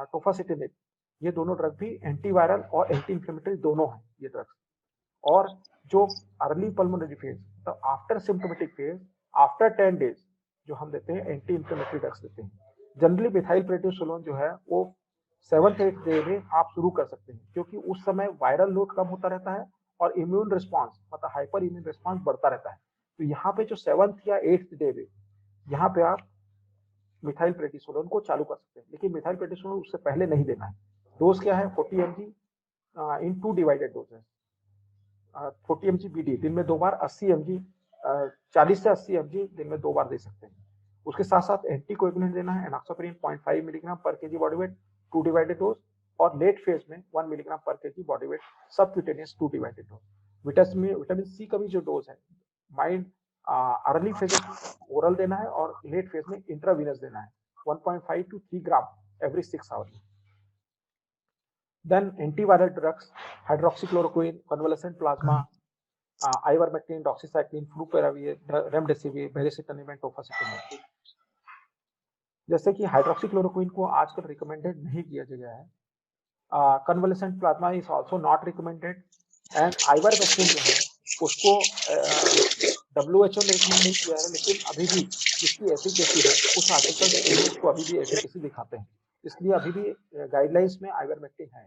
टोफासिटिनिब, ये दोनों ड्रग भी एंटीवायरल और एंटी इन्फ्लेमेटरी दोनों हैं ये ड्रग्स। और जो अर्ली पल्मोनरी फेज, तो after symptomatic phase, after 10 days जो हम देते हैं एंटी इन्फ्लेमेटरी ड्रग्स देते हैं। जनरली मिथाइल प्रेडिसोलोन जो है वो 7th-8th डे में आप शुरू कर सकते हैं क्योंकि उस समय वायरल लोड कम होता रहता है और इम्यून रिस्पॉन्स मतलब हाइपर इम्यून रिस्पॉन्स बढ़ता रहता है। तो यहाँ पे जो 7th या 8th डे में यहाँ पे आप मिथाइल प्रेडिसोलोन को चालू कर सकते हैं, लेकिन मिथाइल प्रेडिसोलोन उससे पहले नहीं देना है। डोज क्या है 40 mg इन 2 डिवाइडेड डोजेस, 40 mg BD दिन में 2 बार, 80 mg 40 से 80 mg दिन में 2 बार दे सकते हैं। उसके साथ साथ एंटीकोएगुलेंट देना है enoxaparin 0.5 milligram per KG body weight 2 divided dose, और लेट फेज में 1 milligram per KG body weight subcutaneous 2 divided dose. Vitamin C का भी जो डोज है माइंड अर्ली फेज ओरल देना है और लेट फेज में इंट्रावीनस देना है 1.5 to 3 gram every 6 hours. Then antiviral drugs, hydroxychloroquine, convalescent plasma, ivermectin, doxycycline, fluperavir, remdesivir, baricitinib and tofacitinib। जैसे कि हाइड्रोक्सीक्लोरोक्विन को आजकल रिकमेंडेड नहीं किया गया है, convalescent plasma is also not recommended, and ivermectin जो है उसको WHO ने रिकमेंड नहीं किया है, लेकिन अभी भी इसकी एफिकेसी है, कुछ आर्टिकल्स उसको अभी भी एफिकेसी दिखाते हैं, इसलिए अभी भी गाइडलाइंस में आइवरमेक्टिन है।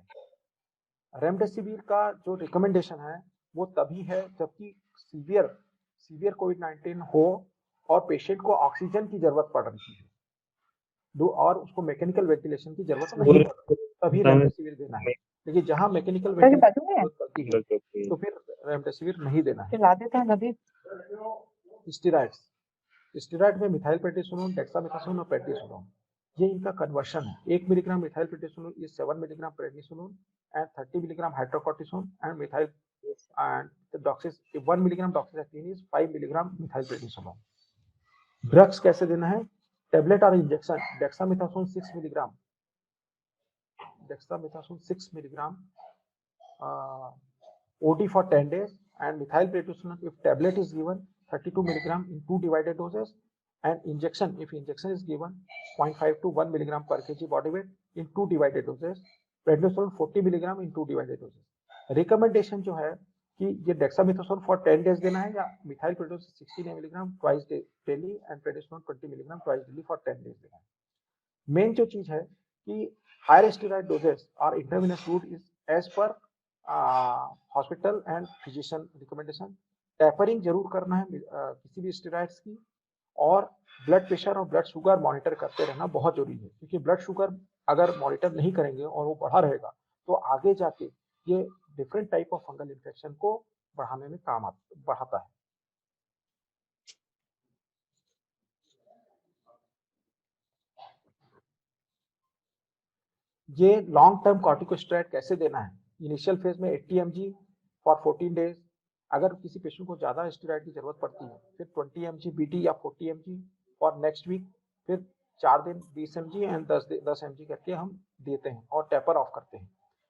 रेमडेसिविर का जो रिकमेंडेशन है वो तभी है जबकि सीवियर कोविड-19 हो और पेशेंट को ऑक्सीजन की जरूरत पड़ रही है और उसको मैकेनिकल वेंटिलेशन की जरूरत नहीं पड़ रही, तभी रेमडेसिविर देना है। लेकिन जहाँ मैकेनिकल वेंटिलेशन की जरूरत पड़ती है तो फिर रेमडेसिविर नहीं देना है। स्टेरॉइड में मिथाइल प्रेडिसोलोन, डेक्सामेथासोन और प्रेडिसोलोन, ये इनका कन्वर्शन है। 1 milligram methyl prednisolone is 7 milligram prednisolone and 30 milligram hydrocortisone and methyl and the doxys 1 milligram doxycycline is 5 milligram methyl prednisolone. Drugs कैसे देना है? टेबलेट और injection. Dexamethasone 6 milligram, dexamethasone 6 milligram OD for 10 days and methyl prednisolone if tablet is given 32 milligram in 2 divided doses and injection if injection is given 0.5 to 1 milligram per kg body weight in 2 divided doses, prednisolone 40 milligram in 2 divided doses। Recommendation जो है कि ये dexamethasone for 10 days देना है या methyl prednisolone 16 milligram twice daily and prednisolone 20 milligram twice daily for 10 days देना है। Main जो चीज है कि हायर स्टेरॉइड डोजेस और intravenous route is as per hospital and physician recommendation. Tapering जरूर करना है किसी भी स्टेरॉइड्स की, और ब्लड प्रेशर और ब्लड शुगर मॉनिटर करते रहना बहुत जरूरी है, क्योंकि ब्लड शुगर अगर मॉनिटर नहीं करेंगे और वो बढ़ा रहेगा तो आगे जाके ये different type of fungal infection को बढ़ाने में बढ़ाता है। ये लॉन्ग टर्म कॉर्टिकोस्टेरॉइड कैसे देना है? इनिशियल फेज में 80 mg फॉर 14 डेज। अगर किसी पेशेंट को ज्यादा स्टेरॉइड की जरूरत पड़ती है फिर 20 mg BD या 40 mg फॉर नेक्स्ट वीक, फिर 4 दिन 20 mg एंड 10 mg करके हम देते हैं और टेपर ऑफ करते हैं।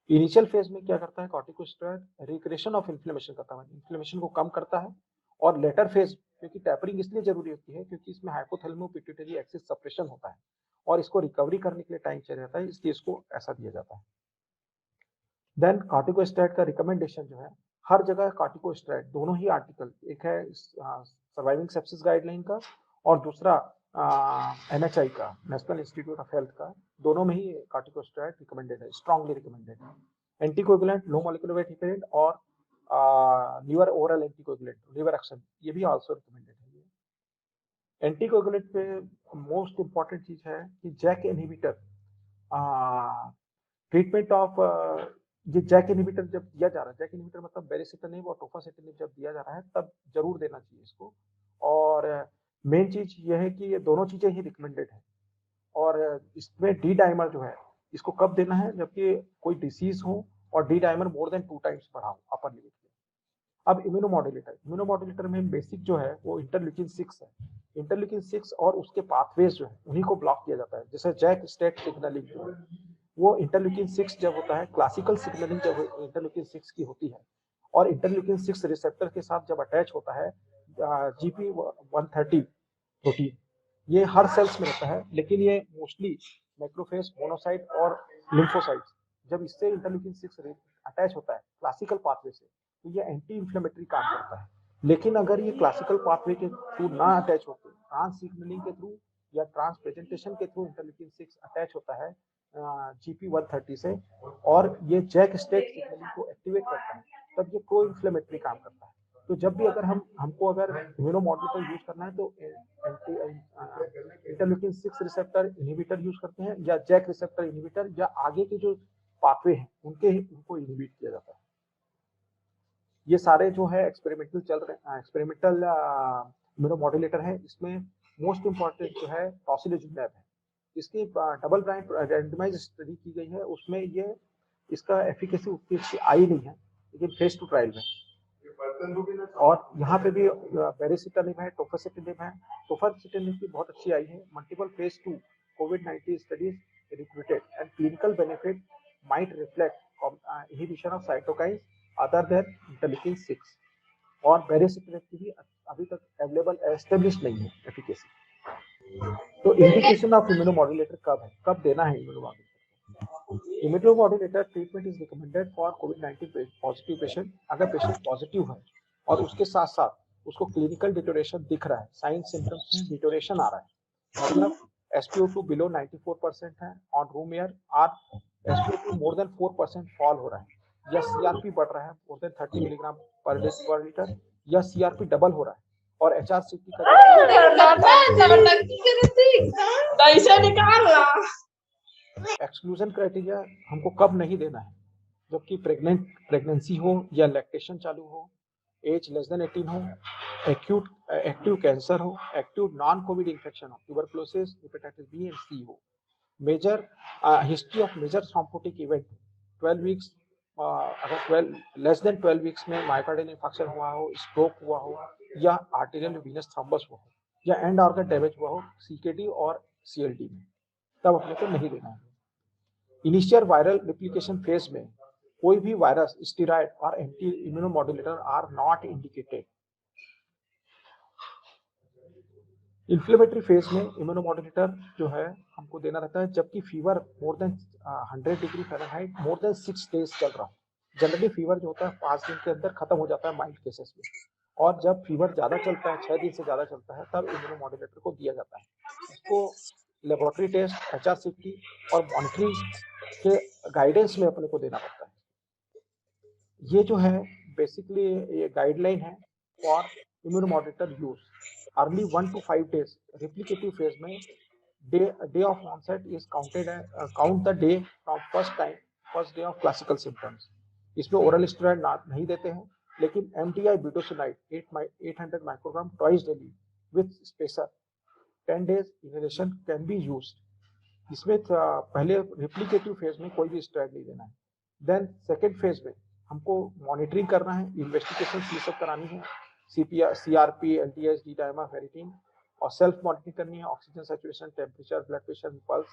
इनिशियल फेज में क्या करता है कॉर्टिकोस्टेरॉइड? रिक्रेशन ऑफ इन्फ्लेमेशन करता है, इन्फ्लेमेशन को कम करता है। और लेटर फेज, क्योंकि टैपरिंग इसलिए जरूरी होती है क्योंकि इसमें हाइपोथैलेमो पिट्यूटरी एक्सिस सप्रेशन होता है और इसको रिकवरी करने के लिए टाइम चाहिए जाता है, इसलिए इसको ऐसा दिया जाता है। देन कॉर्टिकोस्टेरॉइड का रिकमेंडेशन जो है, हर जगह कॉर्टिकोस्टेरॉइड दोनों ही आर्टिकल, एक है सर्वाइविंग सेप्सिस गाइडलाइन का और दूसरा NHI का, नेशनल इंस्टीट्यूट ऑफ हेल्थ का, दोनों में ही कॉर्टिकोस्टेरॉइड रिकमेंडेड है, स्ट्रांगली रिकमेंडेड है। Anticoagulant, low molecular weight heparin और liver oral anticoagulant, liver action, ये भी आल्सो रिकमेंडेड है। एंटीकोगुलेंट पे मोस्ट इंपॉर्टेंट चीज है कि जैक इनहिबिटर ट्रीटमेंट ऑफ ये जैक इनहिबिटर जब दिया जा रहा है, जैक इनहिबिटर मतलब बेरिसिटानिब और टोफासिटानिब जब दिया जा रहा है तब जरूर देना चाहिए इसको। और मेन चीज ये है कि ये दोनों चीजें ही रिकमेंडेड है। और इसमें डी डाइमर जो है इसको कब देना है? जबकि कोई डिसीज हो और डी डाइमर मोर देन 2 टाइम्स बढ़ा हो अपर लिमिट के। अब इम्यूनोमॉड्यूलेटर में बेसिक जो है वो इंटरल्यूकिन 6 है। इंटरल्यूकिन 6 और उसके पाथवेज जो है उन्हीं को ब्लॉक किया जाता है। जैसे जैक स्टेट सिग्नलिंग जो है वो इंटरल्यूकिन 6 जब होता है, क्लासिकल सिग्नलिंग जब इंटरल्यूकिन 6 की होती है और इंटरल्यूकिन 6 रिसेप्टर के साथ जब अटैच होता है GP130 प्रोटीन, ये हर सेल्स में रहता है, लेकिन ये मोस्टली मैक्रोफेज, मोनोसाइट और लिम्फोसाइट्स, जब इससे इंटरल्यूकिन 6 अटैच होता है क्लासिकल पाथवे से तो ये एंटी इंफ्लेमेटरी काम करता है। लेकिन अगर ये क्लासिकल पाथवे के थ्रू ना अटैच होकर ट्रांस सिग्नलिंग के थ्रू या ट्रांस प्रेजेंटेशन के थ्रू इंटरल्यूकिन 6 अटैच होता है GP130 से और ये जैक स्टेट सिग्नलिंग को एक्टिवेट करता है, तब ये प्रो इंफ्लेमेटरी काम करता है। तो जब भी अगर हमको अगर इम्यूनोमॉड्यूलेटर यूज करना है तो इंटरल्यूकिन 6 रिसेप्टर इनहिबिटर यूज करते हैं या जैक रिसेप्टर इनहिबिटर या आगे के जो पाथवे हैं उनको इनहिबिट किया जाता है। ये सारे जो है एक्सपेरिमेंटल चल रहे हैं, एक्सपेरिमेंटल इम्यूनोमॉड्यूलेटर है। इसमें मोस्ट इंपॉर्टेंट जो है टॉसिलिजुमैब है। इसकी डबल ब्लाइंड रैंडमाइज्ड स्टडी की गई है, उसमें ये इसका एफिकेसी उतनी अच्छी आई नहीं है, लेकिन फेज 2 ट्रायल में। और यहाँ पे भी बेरिसिटानिब है, टोफासिटानिब है। टोफासिटानिब की बहुत अच्छी आई है। Multiple phase 2 COVID-19 studies recruited and clinical benefit might reflect inhibition of cytokines other than interleukin 6। और बेरिसिटानिब की भी अभी तक अवेलेबल एस्टेब्लिश नहीं है एफिकेसी। तो इंडिकेशन ऑफ इम्यूनोमॉड्यूलेटर कब है, कब देना है इम्यूनोमॉड्यूलेटर? इम्यूनोमॉड्यूलेटर treatment is recommended for COVID-19 positive patient. अगर पेशेंट पॉजिटिव है और उसके साथ साथ उसको क्लिनिकल डिटोरेशन दिख रहा है, साइन सिम्टम्स में डिटोरेशन आ रहा है, मतलब SpO2 बिलो 94% है ऑन रूम एयर और SpO2 मोर देन 4% फॉल हो रहा है, या CRP बढ़ रहा है मोर देन 30 मिलीग्राम पर लीटर, या CRP डबल हो रहा है और HRCT का एक्सक्लूजन क्राइटेरिया हमको कब नहीं देना है, जबकि प्रेगनेंसी हो या लैक्टेशन चालू हो, एज लेस देन 18 हो, एक्टिव कैंसर हो, एक्टिव नॉन कोविड इन्फेक्शन हो, tuberculosis, hepatitis B and C हो, major history of major thrombotic event 12 weeks, अगर 12 लेस देन 12 वीक्स में मायोकार्डियल इंफार्क्शन हुआ हो, स्ट्रोक हुआ हो या आर्टेरियल वीनस थ्रोम्बस हुआ हो या एंड ऑर्गन डैमेज हुआ हो CKD और CLD में, तब अपने को नहीं देना है। इनिशियल वायरल रिप्लिकेशन फेज में कोई भी वायरस, स्टेरॉइड और anti immunomodulator are not indicated. Inflammatory phase में इम्यूनोमॉड्यूलेटर जो है हमको देना रहता है जबकि fever more than 100 degree Fahrenheit more than 6 days चल रहा हो। जनरली फीवर जो होता है 5 दिन के अंदर खत्म हो जाता है माइल्ड केसेस में, और जब फीवर ज्यादा चलता है, 6 दिन से ज्यादा चलता है, तब इम्यूनोमॉड्यूलेटर को दिया जाता है। इसको लेबोरेटरी टेस्ट, HRCT और मॉनिटरिंग के गाइडेंस में अपने को देना पड़ता है। ये जो है बेसिकली ये गाइडलाइन है for immunomodulator use. Early 1 to 5 days replicative phase में day of onset is counted count the day from first day of classical symptoms. इसमें ओरल स्टेरॉइड नहीं देते हैं, लेकिन MTI budesonide 800 microgram twice daily with spacer 10 days inhalation can be used. इसमें पहले रिप्लिकेटिव phase में कोई भी स्टेरॉइड नहीं देना है। देन सेकेंड फेज में हमको मॉनिटरिंग करना है, इन्वेस्टिगेशन ये सब करानी है, CRP, LTS, D-dimer, ferritin, और सेल्फ मॉनिटरिंग करनी है, oxygen saturation, temperature, blood pressure, pulse.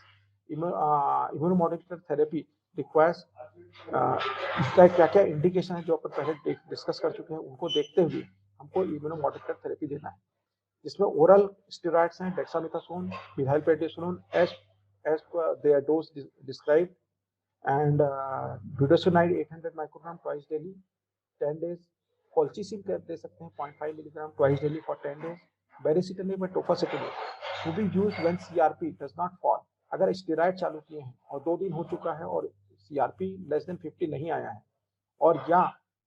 इम्यूनोमॉड्यूलेटर therapy requires, इसका क्या क्या इंडिकेशन है जो अपन पहले डिस्कस कर चुके हैं, उनको देखते हुए हमको इम्यूनोमॉड्यूलेटर थेरेपी देना है, जिसमें ओरल स्टेरॉइड्स हैं, dexamethasone, methylprednisolone as their dose describe, and budesonide 800 microgram twice daily 10 days। colchicine दे सकते हैं 0.5 milligram twice daily for 10 days। baricitinib and tofacitinib to be used when CRP does not fall। अगर steroid चालू किए हैं और 2 दिन हो चुका है और CRP लेस देन 50 नहीं आया है और या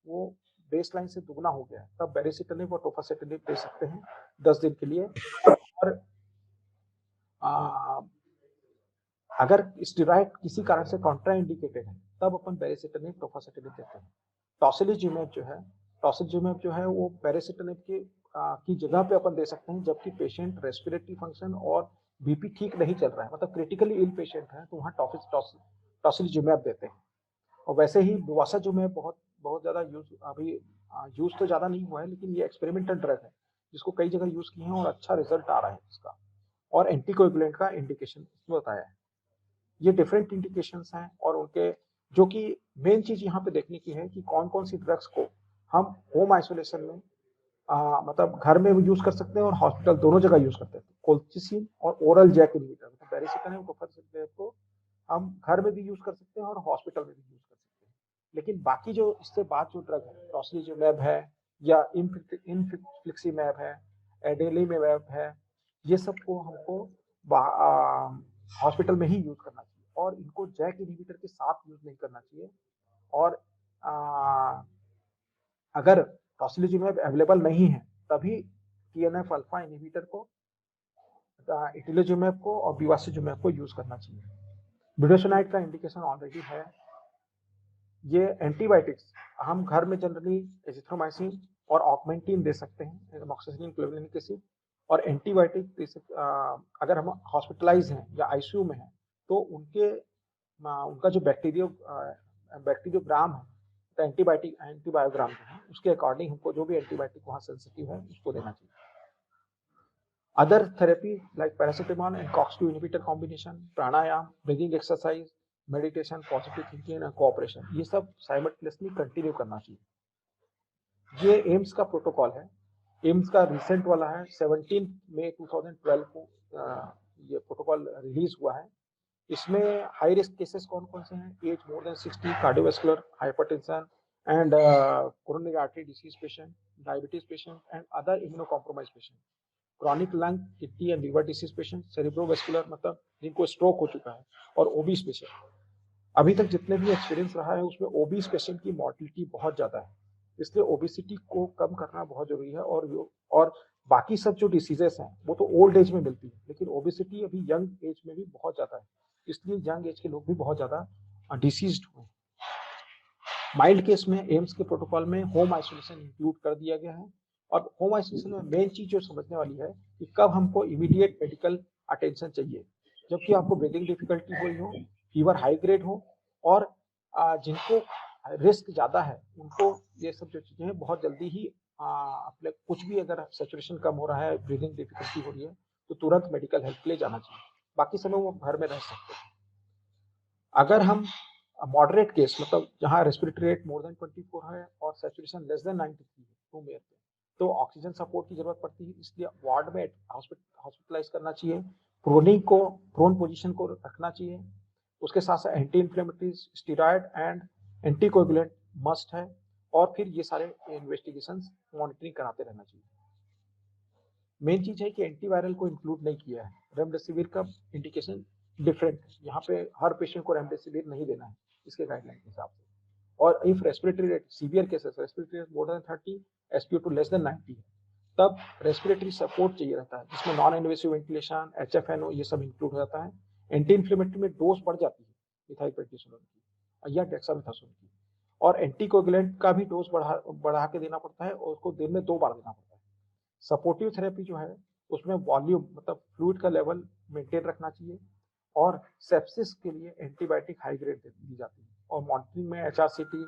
वो बेसलाइन से दुगना हो गया है, तब baricitinib और tofacitinib दे सकते हैं 10 दिन के लिए। और अगर स्टेरॉइड किसी कारण से कॉन्ट्राइंडिकेटेड है, तब अपन बैरिसिटिनिब, टोफासिटिनिब देते हैं। टॉसिलिजुमैब जो है वो बैरिसिटिनिब की जगह पे अपन दे सकते हैं, जबकि पेशेंट रेस्पिरेटरी फंक्शन और BP ठीक नहीं चल रहा है, मतलब क्रिटिकली इल पेशेंट है, तो वहाँ टॉसिलिजुमैब देते हैं। और वैसे ही बिवासाजुमैब बहुत ज़्यादा यूज तो ज़्यादा नहीं हुआ है, लेकिन ये एक्सपेरिमेंटल ड्रग है जिसको कई जगह यूज किए हैं और अच्छा रिजल्ट आ रहा है इसका, और एंटीकोएगुलेंट का इंडिकेशन इसमें बताया है। ये डिफरेंट इंडिकेशंस हैं, और उनके जो कि मेन चीज यहाँ पे देखने की है कि कौन कौन सी ड्रग्स को हम होम आइसोलेशन में मतलब घर में भी यूज कर सकते हैं और हॉस्पिटल, दोनों जगह यूज करते हैं। कोल्चिसिन और ओरल जैक इनहिबिटर, मतलब बैरिसिटिनिब, टोफासिटिनिब को हम घर में भी यूज कर सकते हैं और हॉस्पिटल में भी यूज कर सकते हैं। लेकिन बाकी जो इससे बाद जो ड्रग है, टॉसिलिजुमैब है या इनफ्लिक्सिमैब है, एडेलिमेब है, ये सब को हमको हॉस्पिटल में ही यूज करना चाहिए, और इनको जैक इनहिबिटर के साथ यूज नहीं करना चाहिए। और अगर टॉसिलिजुमैब अवेलेबल नहीं है, तभी TNF अल्फा इनहिबिटर को, इटोलिजुमैब को और बिवासिजुमैब को यूज करना चाहिए। बुडेसोनाइड का इंडिकेशन ऑलरेडी है। ये एंटीबायोटिक्स हम घर में जनरली एजिथ्रोमाइसिन और ऑगमेंटिन दे सकते हैं, एमॉक्सिसिलिन, क्लोबेनिक एसिड। और एंटीबायोटिक अगर हम हॉस्पिटलाइज हैं या ICU में हैं, तो उनका जो बैक्टीरियोग्राम है, तो एंटीबायोग्राम जो है, उसके अकॉर्डिंग हमको जो भी एंटीबायोटिक वहाँ सेंसिटिव है उसको देना चाहिए। Other therapy like paracetamol and COX-2 inhibitor combination, pranayama, breathing exercise, meditation, positive thinking and cooperation, ये सब साइमल्टेनियसली कंटिन्यू करना चाहिए। ये एम्स का प्रोटोकॉल है। एम्स का रिसेंट वाला है, 17 मई 2012 को ये प्रोटोकॉल रिलीज हुआ है। इसमें हाई रिस्क केसेस कौन कौन से हैं? Age more than 60, cardiovascular, hypertension and coronary artery disease patient, diabetes patient and other immunocompromise patient, chronic lung, kidney and liver disease patient, cerebrovascular मतलब जिनको स्ट्रोक हो चुका है, और ओबीस पेशेंट। अभी तक जितने भी एक्सपीरियंस रहा है उसमें ओबीस पेशेंट की मॉर्टिलिटी बहुत ज़्यादा है, इसलिए ओबेसिटी को कम करना बहुत जरूरी है। और बाकी सब जो डिसीजेस हैं वो तो ओल्ड एज में मिलती है, लेकिन ओबेसिटी अभी यंग एज में भी बहुत ज्यादा है, इसलिए यंग एज के लोग भी बहुत ज्यादा डिसीज्ड हुए। माइल्ड केस में एम्स के प्रोटोकॉल में होम आइसोलेशन इंक्लूड कर दिया गया है। और होम आइसोलेशन में मेन चीज जो समझने वाली है कि कब हमको इमीडिएट मेडिकल अटेंशन चाहिए, जबकि आपको ब्रीदिंग डिफिकल्टी हो रही हो, फीवर हाई ग्रेड हो, और जिनको रिस्क ज्यादा है उनको ये सब जो चीजें हैं बहुत जल्दी ही अपने कुछ भी अगर सैचुरेशन कम हो रहा है, ब्रीदिंग डिफिकल्टी हो रही है, तो तुरंत मेडिकल हेल्प के लिए जाना चाहिए। बाकी समय वो घर में रह सकते हैं। अगर हम मॉडरेट केस मतलब जहाँ रेस्पिरेटरी रेट मोर देन 24 है और सैचुरेशन लेस देन 93 है रूम एयर पे, तो ऑक्सीजन सपोर्ट की जरूरत पड़ती है, इसलिए वार्ड में हॉस्पिटलाइज करना चाहिए। प्रोन पोजीशन को रखना चाहिए। उसके साथ साथ anti inflammatory, steroid and anticoagulant must है। और फिर ये सारे इन्वेस्टिगेशन मॉनिटरिंग कराते रहना चाहिए। मेन चीज है कि एंटीवायरल को इंक्लूड नहीं किया है। रेमडेसिविर का इंडिकेशन डिफरेंट है, यहाँ पे हर पेशेंट को रेमडेसिविर नहीं देना है इसके गाइडलाइन के हिसाब से। और if respiratory rate severe cases, respiratory rate more than 30, SpO2 less than 90 है, तब रेस्पिरेटरी सपोर्ट चाहिए रहता है, जिसमें नॉन इन्वेसिव वेंटिलेशन, HFNO ये सब इंक्लूड हो जाता है। एंटी इन्फ्लेमेटरी में डोज बढ़ जाती है मिथाइल प्रेडनिसोलोन की या डेक्सामेथासोन की, और एंटीकोगुलेंट का भी डोज बढ़ा के देना पड़ता है, और उसको दिन में 2 बार देना पड़ता है। सपोर्टिव थेरेपी जो है उसमें वॉल्यूम मतलब फ्लूइड का लेवल मेंटेन रखना चाहिए, और सेप्सिस के लिए एंटीबायोटिक हाई ग्रेड दी जाती है, और मॉनिटरिंग में HRCT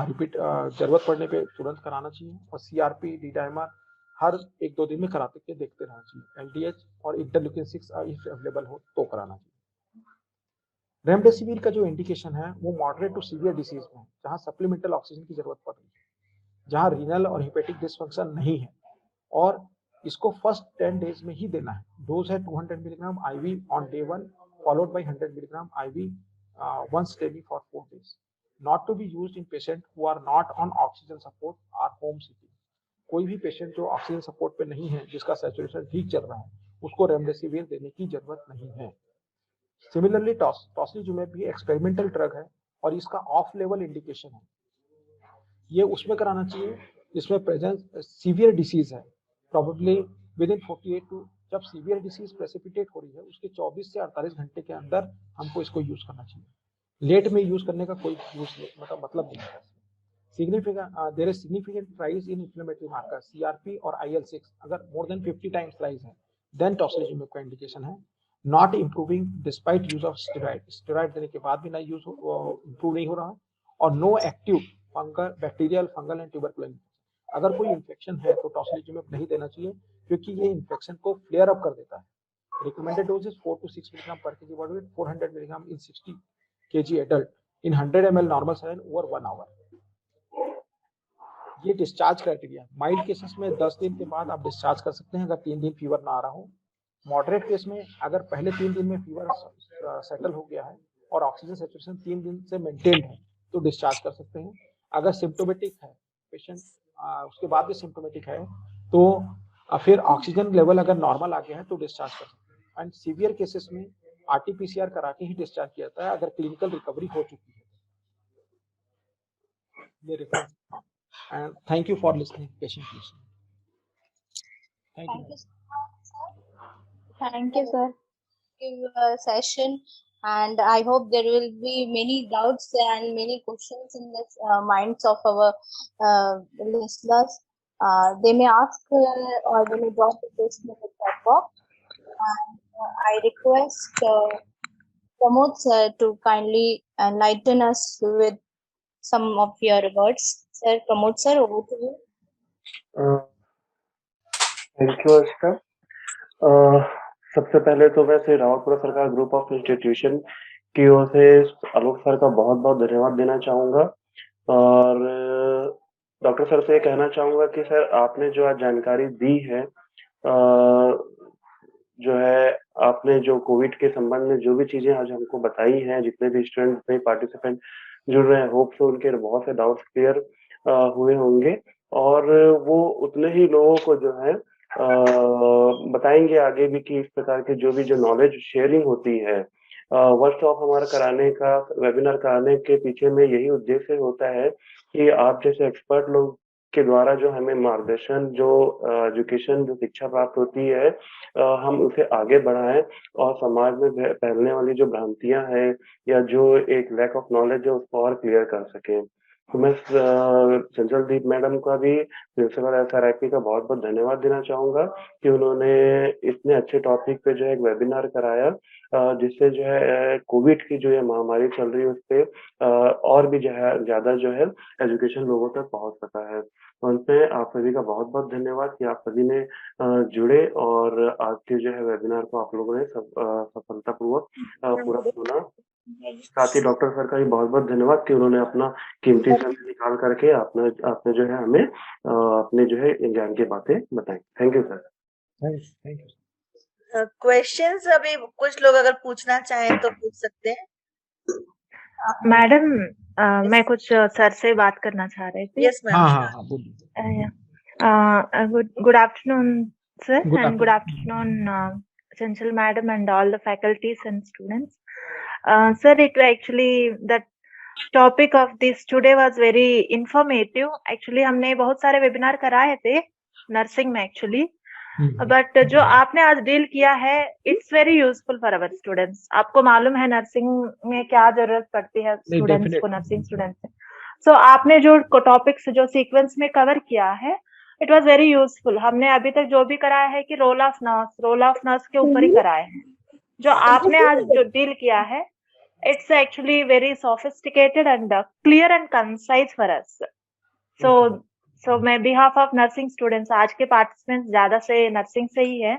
रिपीट जरूरत पड़ने पे तुरंत कराना चाहिए, और CRP, D-dimer हर 1-2 दिन में कराते के देखते रहना चाहिए। LDH और इंटरल्यूकिन 6 इफ अवेलेबल हो तो कराना चाहिए। रेमडेसिविर का जो इंडिकेशन है वो मॉडरेट टू सीवियर डिसीज में, जहाँ सप्लीमेंटल ऑक्सीजन की जरूरत पड़ रही है, जहाँ रीनल और हेपेटिक डिसफंक्शन नहीं है, और इसको फर्स्ट 10 डेज में ही देना है। डोज है 200 milligram IV on day 1 followed by 100 milligram IV once daily for 4 days. Not to be used in patients who are not on oxygen support or home sitting. कोई भी पेशेंट जो oxygen support पे नहीं है, जिसका saturation ठीक चल रहा है, उसको रेमडेसिविर देने की जरूरत नहीं है। सिमिलरली टॉसिलिजुमेब भी एक्सपेरिमेंटल ड्रग है और इसका ऑफ लेवल इंडिकेशन है। ये उसमें कराना चाहिए जिसमें प्रेजेंस सीवियर डिसीज है, प्रोबेबली विद इन 48 टू, जब सीवियर डिसीज प्रेसिपिटेट हो रही है उसके 24 से 48 घंटे के अंदर हमको इसको यूज करना चाहिए। लेट में यूज करने का कोई मतलब नहीं है। There is significant rise in inflammatory marker CRP और IL-6 अगर मोर देन 50 टाइम्स राइज है, देन टॉसिलिजुमेब का इंडिकेशन है। Not improving despite use of steroid देने के बाद भी ना यूज इंप्रूव नहीं हो रहा, और no active fungal, bacterial, fungal and tuberculosis. अगर कोई इन्फेक्शन है तो टॉसिलिजुमेब नहीं देना चाहिए, क्योंकि ये इन्फेक्शन को फ्लेयर अप कर देता है। रिकमेंडेड डोज इज 4 to 6 मिलीग्राम per KG body weight, 400 milligram in 60 kg adult in 100 ml normal saline over 1 hour. ये डिस्चार्ज क्राइटेरिया, माइल्ड केसेस में 10 दिन के बाद आप डिस्चार्ज कर सकते हैं अगर 3 दिन फीवर ना आ रहा हो। मॉडरेट केस में अगर पहले 3 दिन में फीवर सेटल हो गया है और ऑक्सीजन सैचुरेशन 3 दिन से मेंटेन है तो डिस्चार्ज कर सकते हैं। अगर सिम्टोमेटिक है पेशेंट, उसके बाद भी सिम्टोमेटिक है, तो फिर ऑक्सीजन लेवल अगर नॉर्मल आ गया है तो डिस्चार्ज कर सकते हैं। एंड सीवियर केसेस में RT-PCR करा के ही डिस्चार्ज किया जाता है अगर क्लिनिकल रिकवरी हो चुकी है। ये reference. And thank you for listening patiently. Thank you. Thank you, sir. Session, and I hope there will be many doubts and many questions in the minds of our listeners. They may ask or they may drop the question in the chat box. And I request Pramod sir to kindly enlighten us with some of your words. Sir, Pramod sir, over to you. Thank you, Ashka. सबसे पहले तो वैसे रावतपुरा सरकार group of institution की ओर से आलोक sir का बहुत बहुत धन्यवाद देना चाहूँगा, और डॉक्टर सर से कहना चाहूँगा कि सर आपने जो आज जानकारी दी है, जो है आपने जो कोविड के संबंध में जो भी चीज़ें आज हमको बताई हैं, जितने भी स्टूडेंट में पार्टिसिपेंट जुड़ रहे हैं, होप सो उनके बहुत से डाउट्स क्लियर हुए होंगे, और वो उतने ही लोगों को जो है बताएंगे आगे भी कि इस प्रकार के जो भी जो नॉलेज शेयरिंग होती है, वर्कशॉप हमारा कराने का, वेबिनार कराने के पीछे में यही उद्देश्य होता है कि आप जैसे एक्सपर्ट लोग के द्वारा जो हमें मार्गदर्शन, जो एजुकेशन, जो शिक्षा प्राप्त होती है, हम उसे आगे बढ़ाएँ और समाज में फैलने वाली जो भ्रांतियाँ हैं या जो एक लैक ऑफ नॉलेज है उसको और क्लियर कर सकें। तो मैं चंचलदीप मैडम का भी, प्रिंसिपल एसआरआईपी का बहुत-बहुत धन्यवाद देना चाहूँगा कि उन्होंने इतने अच्छे टॉपिक पे जो है एक वेबिनार कराया, जिससे जो है कोविड की जो ये महामारी चल रही है उसपे और भी जो है ज़्यादा जो है एजुकेशन लोगों तक पहुँच सका है। तो अंत में आप सभी का बहुत-बहुत धन्यवाद कि आप सभी ने जुड़े और आज के जो है वेबिनार को आप लोगों ने सफलतापूर्वक पूरा सुना। साथ ही डॉक्टर सर का भी बहुत-बहुत धन्यवाद कि उन्होंने अपना कीमती समय निकाल करके आपने आपने जो है हमें अपने जो है ज्ञान की बातें बताई। Thank you sir. Thank you. Questions अभी कुछ लोग अगर पूछना चाहें तो पूछ सकते हैं। मैडम, मैं कुछ सर से बात करना चाह रही थी। Yes ma'am. हाँ, बोलिए। Good afternoon, sir, Good and good afternoon. afternoon, Chanchal madam and all the faculties and students. Sir, it actually the topic of this today was very informative. Actually, हमने बहुत सारे वेबिनार कराए थे nursing में actually, but जो आपने आज deal किया है it's very useful for our students. आपको मालूम है नर्सिंग में क्या जरूरत पड़ती है स्टूडेंट्स को, नर्सिंग स्टूडेंट्स। सो आपने जो टॉपिक्स जो सीक्वेंस में कवर किया है इट वाज वेरी यूजफुल। हमने अभी तक जो भी कराया है कि रोल ऑफ नर्स के ऊपर ही कराए हैं। जो आपने आज जो डील किया है it's actually very sophisticated and clear and concise for us. So मैं बिहाफ ऑफ नर्सिंग स्टूडेंट्स, आज के पार्टिसिपेंट्स ज्यादा से नर्सिंग से ही है,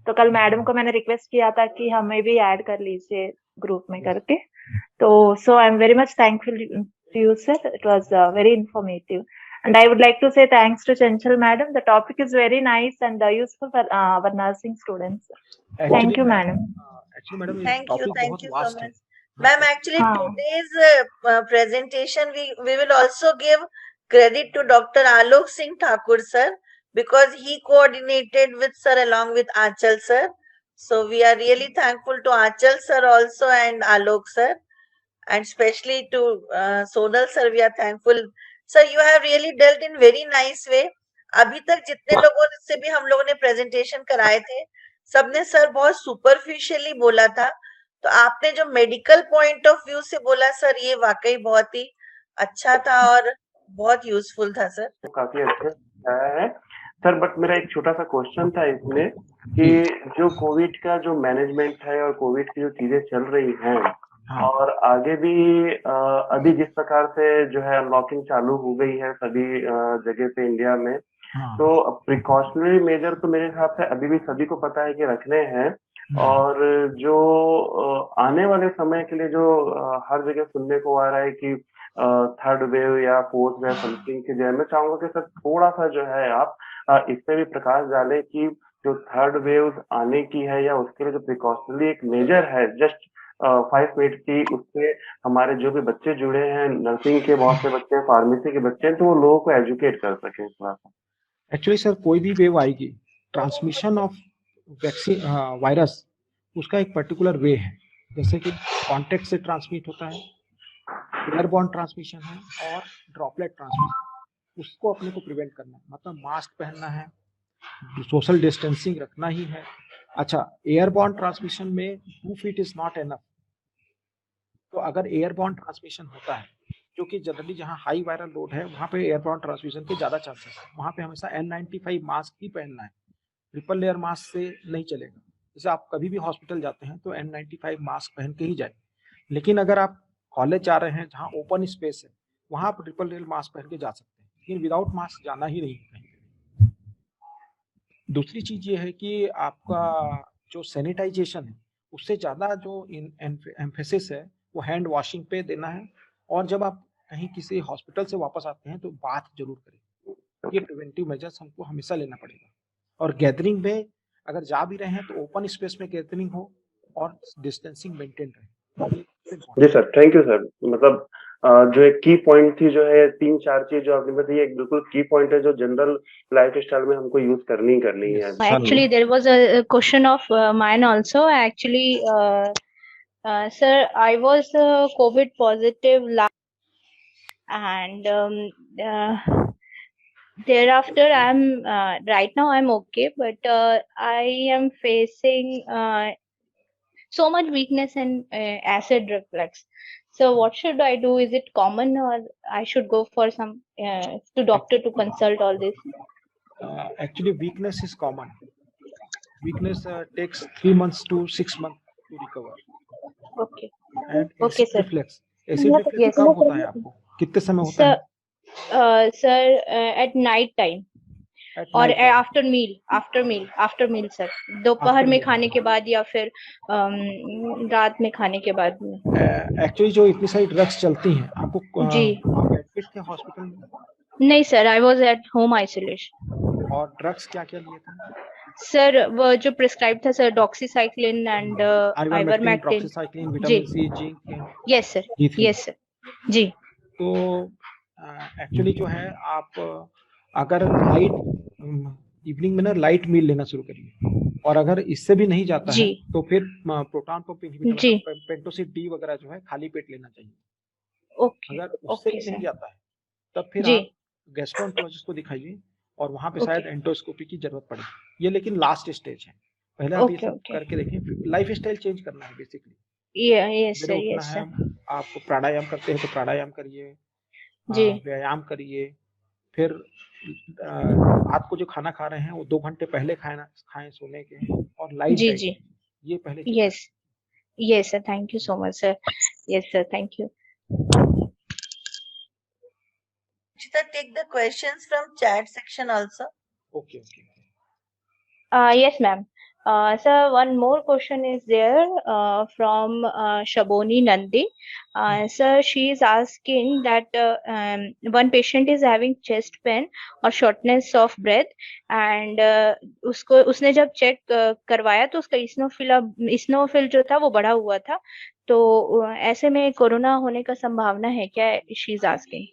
तो कल मैडम को मैंने रिक्वेस्ट किया था कि हमें भी ऐड कर लीजिए ग्रुप में करके। तो so I am very much thankful to you, sir. It was very informative, and I would like to say thanks to Chanchal madam. The topic is very nice and useful for our nursing students. Thank you, madam. Actually, madam, Thank you so vast much. Ma'am, actually today's presentation we will also give credit to Dr. Alok Singh Thakur sir, because he coordinated with sir along with Achal sir. So we are really thankful to Achal sir also and Alok sir. And especially to Sonal sir, we are thankful. Sir, you have really dealt in very nice way. अभी तक जितने लोगों से भी हम लोगों ने presentation कराए थे, सबने सर बहुत सुपरफिशियली बोला था। तो आपने जो मेडिकल पॉइंट ऑफ व्यू से बोला सर, ये वाकई बहुत ही अच्छा था और बहुत यूजफुल था सर। काफी अच्छा आया है सर, बट मेरा एक छोटा सा क्वेश्चन था इसमें कि जो कोविड का जो मैनेजमेंट है और कोविड की जो चीजें चल रही हैं, और आगे भी अभी जिस प्रकार से जो है अनलॉकिंग चालू हो गई है सभी जगह पे इंडिया में, तो प्रिकॉशनरी मेजर तो मेरे हिसाब से अभी भी सभी को पता है कि रखने हैं। और जो आने वाले समय के लिए जो हर जगह सुनने को आ रहा है कि थर्ड वेव या फोर्थ वेव समथिंग की, मैं चाहूंगा कि सर थोड़ा सा जो है आप इस पे भी प्रकाश डालें कि जो थर्ड वेव आने की है या उसके लिए जो प्रिकॉशनरी एक मेजर है, जस्ट 5 मिनट की, उससे हमारे जो भी बच्चे जुड़े हैं, नर्सिंग के बहुत से बच्चे हैं, फार्मेसी के बच्चे हैं, तो वो लोगों को एजुकेट कर सकें थोड़ा सा। एक्चुअली सर, कोई भी वेव आएगी, ट्रांसमिशन ऑफ वैक्सीन वायरस उसका एक पर्टिकुलर वे है। जैसे कि कॉन्टेक्ट से ट्रांसमिट होता है, एयरबॉर्न ट्रांसमिशन है और ड्रॉपलेट ट्रांसमिशन। उसको अपने को प्रिवेंट करना है, मतलब मास्क पहनना है, सोशल डिस्टेंसिंग रखना ही है। अच्छा, एयरबॉर्न ट्रांसमिशन में 2 फीट इज नॉट एनफ। तो अगर एयरबॉर्न ट्रांसमिशन होता है, जो कि जनरली जहाँ हाई वायरल लोड है वहाँ पे एयरबॉर्न ट्रांसमिशन के ज़्यादा चांसेस है, वहाँ पे हमेशा N95 मास्क ही पहनना है, ट्रिपल लेयर मास्क से नहीं चलेगा। जैसे आप कभी भी हॉस्पिटल जाते हैं तो N95 मास्क पहन के ही जाए, लेकिन अगर आप कॉलेज जा रहे हैं जहाँ ओपन स्पेस है वहाँ आप ट्रिपल लेयर मास्क पहन के जा सकते हैं, लेकिन विदाउट मास्क जाना ही नहीं है। दूसरी चीज ये है कि आपका जो सैनिटाइजेशन है उससे ज़्यादा जो एम्फेसिस है वो हैंड वॉशिंग पे देना है, और जब आप कहीं किसी हॉस्पिटल से वापस आते हैं तो बात जरूर करें। ये प्रिवेंटिव मेजर्स हमको हमेशा लेना पड़ेगा। और गैदरिंग में अगर जा भी रहे हैं तो ओपन स्पेस में गैदरिंग हो और डिस्टेंसिंग मेंटेन रहे। जी सर, थैंक यू सर। मतलब जो एक की पॉइंट थी, जो है 3-4 चीज जो आपने बताई, एक बिल्कुल की पॉइंट है जो जनरल लाइफ स्टाइल में हमको यूज करनी है। Actually, there was a question of mine also. Actually, sir, I was COVID positive and thereafter I'm right now I'm okay, but I am facing so much weakness and acid reflux. So what should I do? Is it common, or I should go for some to doctor to consult all this? Actually, weakness is common. Weakness takes 3 months to 6 months to recover. Okay. And Okay, acid sir. reflex, acid reflex Yes. कब होता है आपको? कितने समय होता है? Sir, at night time At और night time. after meal sir, दोपहर After में meal. खाने के बाद या फिर रात में खाने के बाद में? एक्चुअली जो इतनी सारी ड्रग्स चलती हैं, आपको जी। आप एडमिट थे हॉस्पिटल में? नहीं sir, I was at home isolation. और ड्रग्स क्या क्या लिए थे? सर वो जो प्रिस्क्राइब था sir, doxycycline and ivermectin, doxycycline, vitamin C, zinc. Yes sir, yes sir ji. तो एक्चुअली जो है, आप अगर लाइट इवनिंग में ना लाइट मील लेना शुरू करिए, और अगर इससे भी नहीं जाता है तो फिर proton pump inhibitor Pantocid D वगैरह जो है खाली पेट लेना चाहिए। ओके, अगर उससे भी नहीं जाता है तब फिर आप गैस्ट्रोएंटरोलॉजिस्ट को दिखाइए, और वहां पे शायद एंडोस्कोपी की जरूरत पड़े। ये लेकिन लास्ट स्टेज है, पहले आप ये सब करके देखें। लाइफ स्टाइल चेंज करना है बेसिकली। Yes sir. आप प्राणायाम करते हैं तो प्राणायाम करिए, व्यायाम करिए, फिर रात को जो खाना खा रहे हैं वो 2 घंटे पहले खाएं सोने के, और लाइट डाइट, ये पहले। Yes sir, thank you so much sir. Yes sir, thank you. Take the questions from chat section also. Okay. Yes, ma'am. Sir, one more question is there from Shaboni Nandi. Sir, she is asking that one patient is having chest pain or shortness of breath, and उसने जब check करवाया तो उसका eosinophil जो था वो बढ़ा हुआ था, तो ऐसे में कोरोना होने का संभावना है क्या? She is asking.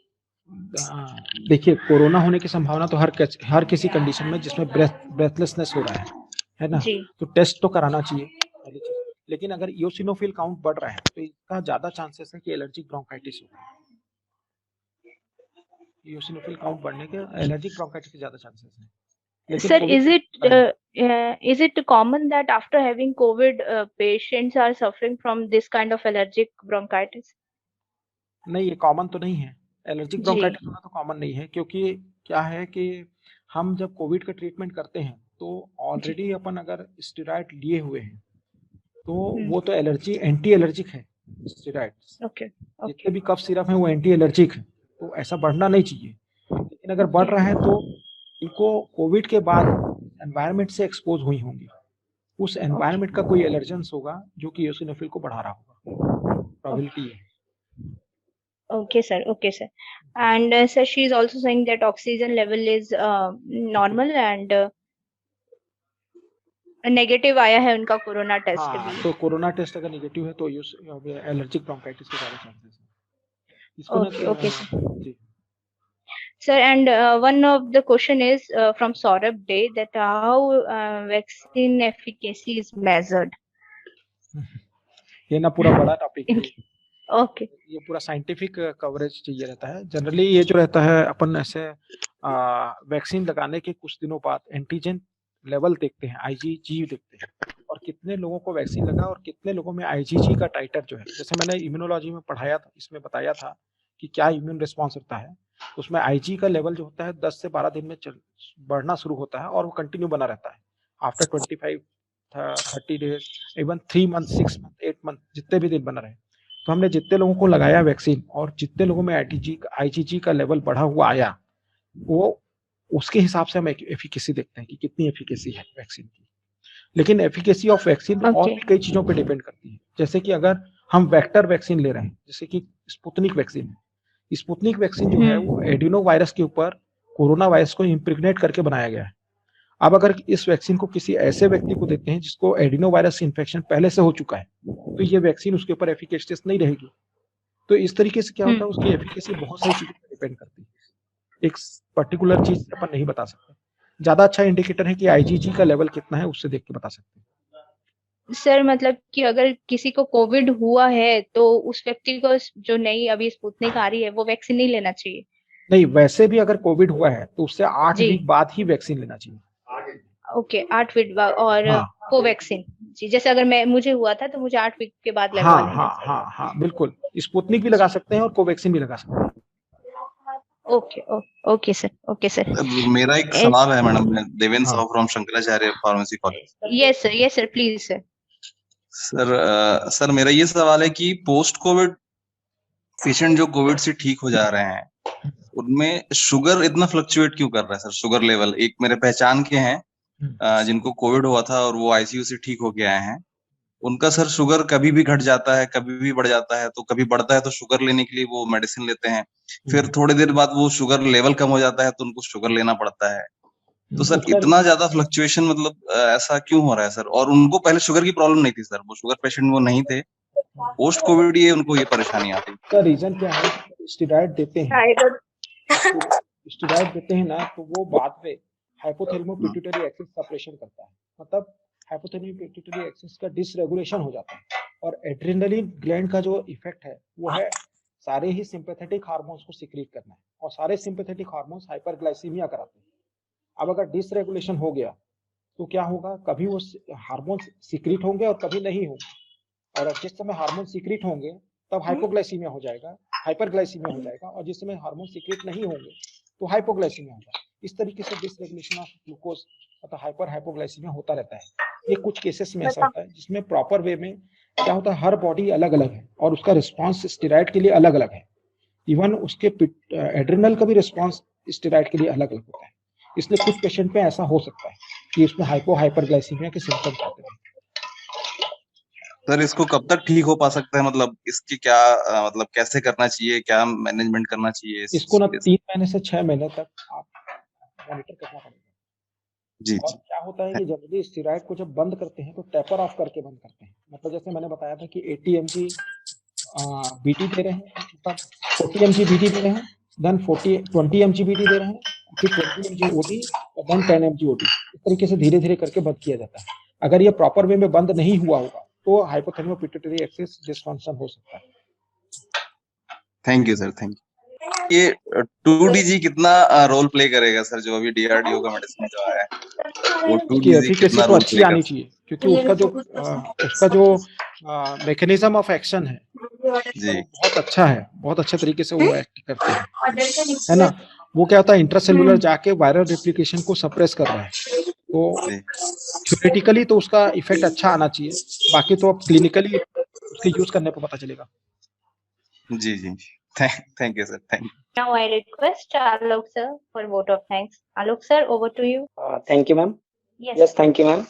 देखिए, कोरोना होने की संभावना तो हर किसी कंडीशन में जिसमें ब्रेथलेसनेस हो रहा है ना, तो टेस्ट तो कराना चाहिए पहली चीज। लेकिन अगर इओसिनोफिल काउंट बढ़ रहा है तो इसका ज्यादा चांसेस है कि एलर्जिक ब्रोंकाइटिस हो। इओसिनोफिल काउंट बढ़ने के एलर्जिक ब्रोंकाइटिस के ज्यादा चांसेस हैं। Sir, is it common that after having COVID, patients are suffering from this kind of allergic bronchitis? नहीं, ये कॉमन तो नहीं है। एलर्जिक ब्रोंकाइटिस होना तो कॉमन नहीं है, क्योंकि क्या है कि हम जब कोविड का ट्रीटमेंट करते हैं तो ऑलरेडी अपन अगर स्टेरॉइड लिए हुए हैं तो वो तो एंटी एलर्जिक है स्टेरॉइड्स। जितने भी कफ सिरप है वो एंटी एलर्जिक है, तो ऐसा बढ़ना नहीं चाहिए। लेकिन अगर बढ़ रहा है तो इनको कोविड के बाद एनवायरनमेंट से एक्सपोज हुई होंगी, उस एनवायरनमेंट का कोई एलर्जेंस होगा जो कि इओसिनोफिल को बढ़ा रहा होगा, प्रोबेबिलिटी है। Okay, sir. And sir, she is also saying that oxygen level is normal and negative आया है उनका कोरोना टेस्ट भी। तो कोरोना टेस्ट अगर नेगेटिव है तो एलर्जिक ब्रोंकाइटिस के ज्यादा चांसेस हैं। Okay sir. Sir, and one of the question is from Saurabh Day that how vaccine efficacy is measured. ये ना पूरा बड़ा टॉपिक है। ओके। ये पूरा साइंटिफिक कवरेज चाहिए रहता है। जनरली ये जो रहता है, अपन ऐसे वैक्सीन लगाने के कुछ दिनों बाद एंटीजन लेवल देखते हैं, आईजीजी देखते हैं, और कितने लोगों को वैक्सीन लगा और कितने लोगों में आईजीजी का टाइटर जो है, जैसे मैंने इम्यूनोलॉजी में पढ़ाया था, इसमें बताया था कि क्या इम्यून रिस्पॉन्स होता है। उसमें आईजी का लेवल जो होता है 10 से 12 दिन में बढ़ना शुरू होता है और वो कंटिन्यू बना रहता है after 25, 30 days, even 3 month, 6 month, 8 month, जितने भी दिन बना रहे। तो हमने जितने लोगों को लगाया वैक्सीन और जितने लोगों में आईजीजी का लेवल बढ़ा हुआ आया, वो उसके हिसाब से हम एफिकेसी देखते हैं कि कितनी एफिकेसी है वैक्सीन की। लेकिन एफिकेसी ऑफ वैक्सीन और भी कई चीजों पे डिपेंड करती है। जैसे कि अगर हम वेक्टर वैक्सीन ले रहे हैं, जैसे कि स्पुतनिक वैक्सीन है, स्पुतनिक वैक्सीन जो है वो एडिनो वायरस के ऊपर कोरोना वायरस को इम्प्रेग्नेट करके बनाया गया है। अब अगर इस वैक्सीन को किसी ऐसे व्यक्ति को देते हैं जिसको एडिनो वायरस इन्फेक्शन पहले से हो चुका है, तो ये वैक्सीन उसके ऊपर एफिकेशियस नहीं रहेगी। तो इस तरीके से क्या होता है, उसकी एफिकेसी बहुत सारी चीजों पर डिपेंड करती है। एक पर्टिकुलर चीज अपन नहीं बता सकते। ज्यादा अच्छा इंडिकेटर है कि आईजीजी का लेवल कितना है, उससे देख के बता सकते हैं। सर मतलब कि अगर किसी को कोविड हुआ है तो उस व्यक्ति को जो नई अभी स्पुतनिक आ रही है वो वैक्सीन नहीं लेना चाहिए? नहीं, वैसे भी अगर कोविड हुआ है तो उससे 8 जी। वीक बाद ही वैक्सीन लेना चाहिए। ओके, 8 वीक बाद। और हाँ कोवैक्सीन जी, जैसे अगर मुझे हुआ था तो मुझे 8 वीक के बाद लगवा हाँ लेना हाँ चाहिए। हाँ हाँ बिल्कुल, स्पुतनिक भी लगा सकते हैं और कोवैक्सीन भी लगा सकते हैं। Okay okay sir, okay sir. मेरा एक सवाल है मैडम, देवेंद्र हाँ। Sahu from Shankaracharya pharmacy college. Yes sir please sir. Sir मेरा ये सवाल है कि पोस्ट कोविड पेशेंट जो कोविड से ठीक हो जा रहे हैं उनमें शुगर इतना फ्लक्चुएट क्यों कर रहा है सर? शुगर लेवल एक मेरे पहचान के हैं जिनको कोविड हुआ था और वो आईसीयू से ठीक होके आए हैं, उनका सर शुगर कभी भी घट जाता है, कभी भी बढ़ जाता है। तो कभी बढ़ता है तो शुगर लेने के लिए वो मेडिसिन लेते हैं, फिर थोड़ी देर बाद वो शुगर लेवल कम हो जाता है तो उनको शुगर लेना पड़ता है। तो सर उसका इतना ज्यादा फ्लक्चुएशन मतलब ऐसा क्यों हो रहा है सर? और उनको पहले शुगर की प्रॉब्लम नहीं थी सर, वो शुगर पेशेंट वो नहीं थे, पोस्ट कोविड ये उनको ये परेशानी आती। का रीजन क्या है? स्टेरॉइड देते हैं, स्टेरॉइड देते हैं ना, तो वो बाद में हाइपोथैलेमो पिट्यूटरी एक्सिस सप्रेशन करता है, मतलब हाइपोथैलेमो पिट्यूटरी एक्सिस का डिसरेगुलेशन हो जाता है। और एड्रेनलिन ग्लैंड का जो इफेक्ट है वो है सारे ही सिंपैथेटिक हार्मोन्स को सीक्रेट करना है, और सारे सिंपैथेटिक हार्मोन्स हाइपरग्लाइसीमिया कराते हैं। अब अगर डिसरेगुलेशन हो गया तो क्या होगा? कभी वो हार्मोन्स सीक्रेट होंगे और कभी नहीं होंगे, और जिस समय हार्मोन सीक्रेट होंगे तब हाइपोग्लाइसीमिया हो जाएगा, हाइपरग्लाइसीमिया हो जाएगा, और जिस समय हार्मोन सीक्रेट नहीं होंगे तो हाइपोग्लाइसीमिया होगा। इस तरीके से डिसरेगुलेशन ऑफ ग्लूकोज मतलब हाइपर हाइपोग्लाइसीमिया होता रहता है। ये कुछ केसेस में ऐसा होता है जिसमें प्रॉपर वे में क्या होता है, हर बॉडी अलग अलग है और उसका रिस्पॉन्स स्टेरॉइड के लिए अलग अलग है। इवन उसके एड्रिनल का भी रिस्पॉन्स स्टेरॉइड के लिए अलग अलग होता है। इसलिए कुछ पेशेंट में ऐसा हो सकता है कि उसमें हाइपरग्लाइसीमिया के सिम्टम्स आते हैं। सर इसको कब तक ठीक हो पा सकता है? मतलब इसकी क्या मतलब कैसे करना चाहिए, क्या मैनेजमेंट करना चाहिए इसको ना 3 महीने से 6 महीने तक आप मॉनिटर करना पड़ेगा। जी और जी। क्या होता है कि जनरली स्टेरॉइड को जब बंद करते हैं तो टेपर ऑफ करके बंद करते हैं। मतलब जैसे मैंने बताया था कि 80 mg बीटी दे रहे हैं, मतलब 40 mg बीटी दे रहे हैं, देन 20 mg बीटी दे रहे हैं, फिर 20 mg ओडी और देन 10 mg ओडी। इस तरीके से धीरे धीरे करके बंद किया जाता है। अगर ये प्रॉपर वे में बंद नहीं हुआ होगा तो हाइपोथैलेमो पिट्यूटरी एक्सिस डिसफंक्शन हो सकता है। Thank you sir, thank you. ये 2DG कितना रोल प्ले करेगा सर? जो अभी DRDO का मेडिसिन जो आया है वो उसकी 2DG एफिकेसी कितना तो रोल अच्छी प्ले आनी कर? चाहिए, क्योंकि उसका जो मैकेनिज्म ऑफ एक्शन है जी बहुत अच्छा है, बहुत अच्छे तरीके से वो एक्ट करते हैं, है ना। वो क्या होता है, इंट्रासेलुलर जाके वायरल रेप्लिकेशन को सप्रेस कर रहा है। तो जी थ्योरेटिकली तो उसका इफेक्ट अच्छा आना चाहिए, बाकी तो अब क्लिनिकली उसके यूज करने पर पता चलेगा। जी जी। Thank you sir, thank you. Now I request Alok sir for vote of thanks. Alok sir, over to you. Thank you, ma'am. Yes. Yes, thank you, ma'am.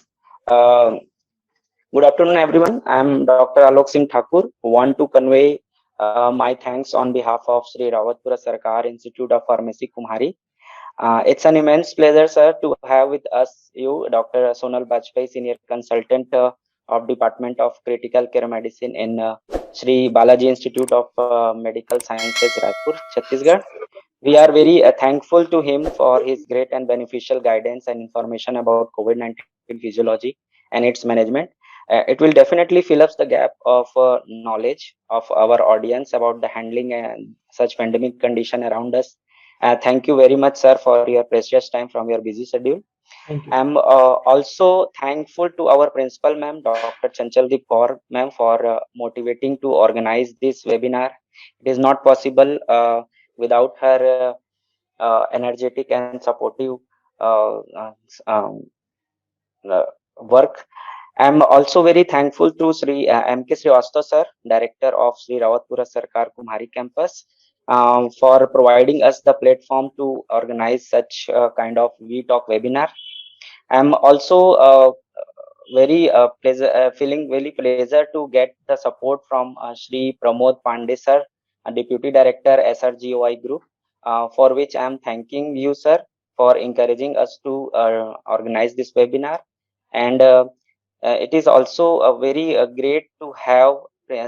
Good afternoon, everyone. I am Dr. Alok Singh Thakur. Want to convey my thanks on behalf of Sri Rawatpura Sarkar Institute of Pharmacy, Kumhari. It's an immense pleasure, sir, to have with us you, Dr. Sonal Bajpai, Senior Consultant of Department of Critical Care Medicine in Sri Balaji Institute of Medical Sciences, Raipur, Chhattisgarh. We are very thankful to him for his great and beneficial guidance and information about COVID-19 physiology and its management. It will definitely fill up the gap of knowledge of our audience about the handling and such pandemic condition around us. Thank you very much, sir, for your precious time from your busy schedule. Thank you. I'm also thankful to our principal, ma'am, Dr. Chanchaldeep Kaur, ma'am, for motivating to organize this webinar. It is not possible without her energetic and supportive work. I'm also very thankful to Sri M.K. Srivastava sir, Director of Sri Rawatpura Sarkar Kumhari Campus, for providing us the platform to organize such kind of VTalk webinar. I'm also feeling very pleasure to get the support from Sri Pramod Pandey sir, Deputy Director SRGOI Group, for which I'm thanking you, sir, for encouraging us to organize this webinar. And it is also very great to have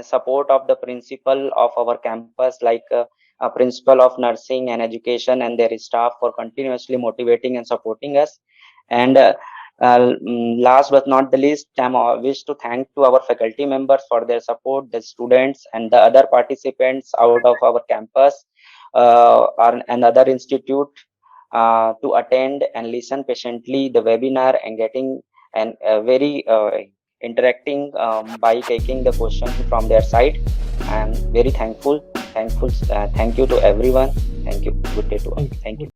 support of the principal of our campus, like a principal of nursing and education and their staff, for continuously motivating and supporting us. And Last but not the least, I wish to thank to our faculty members for their support, the students and the other participants out of our campus or another institute to attend and listen patiently the webinar and getting and very interacting by taking the question from their side. I am very thankful. Thank you to everyone. Thank you. Good day to all. Thank you.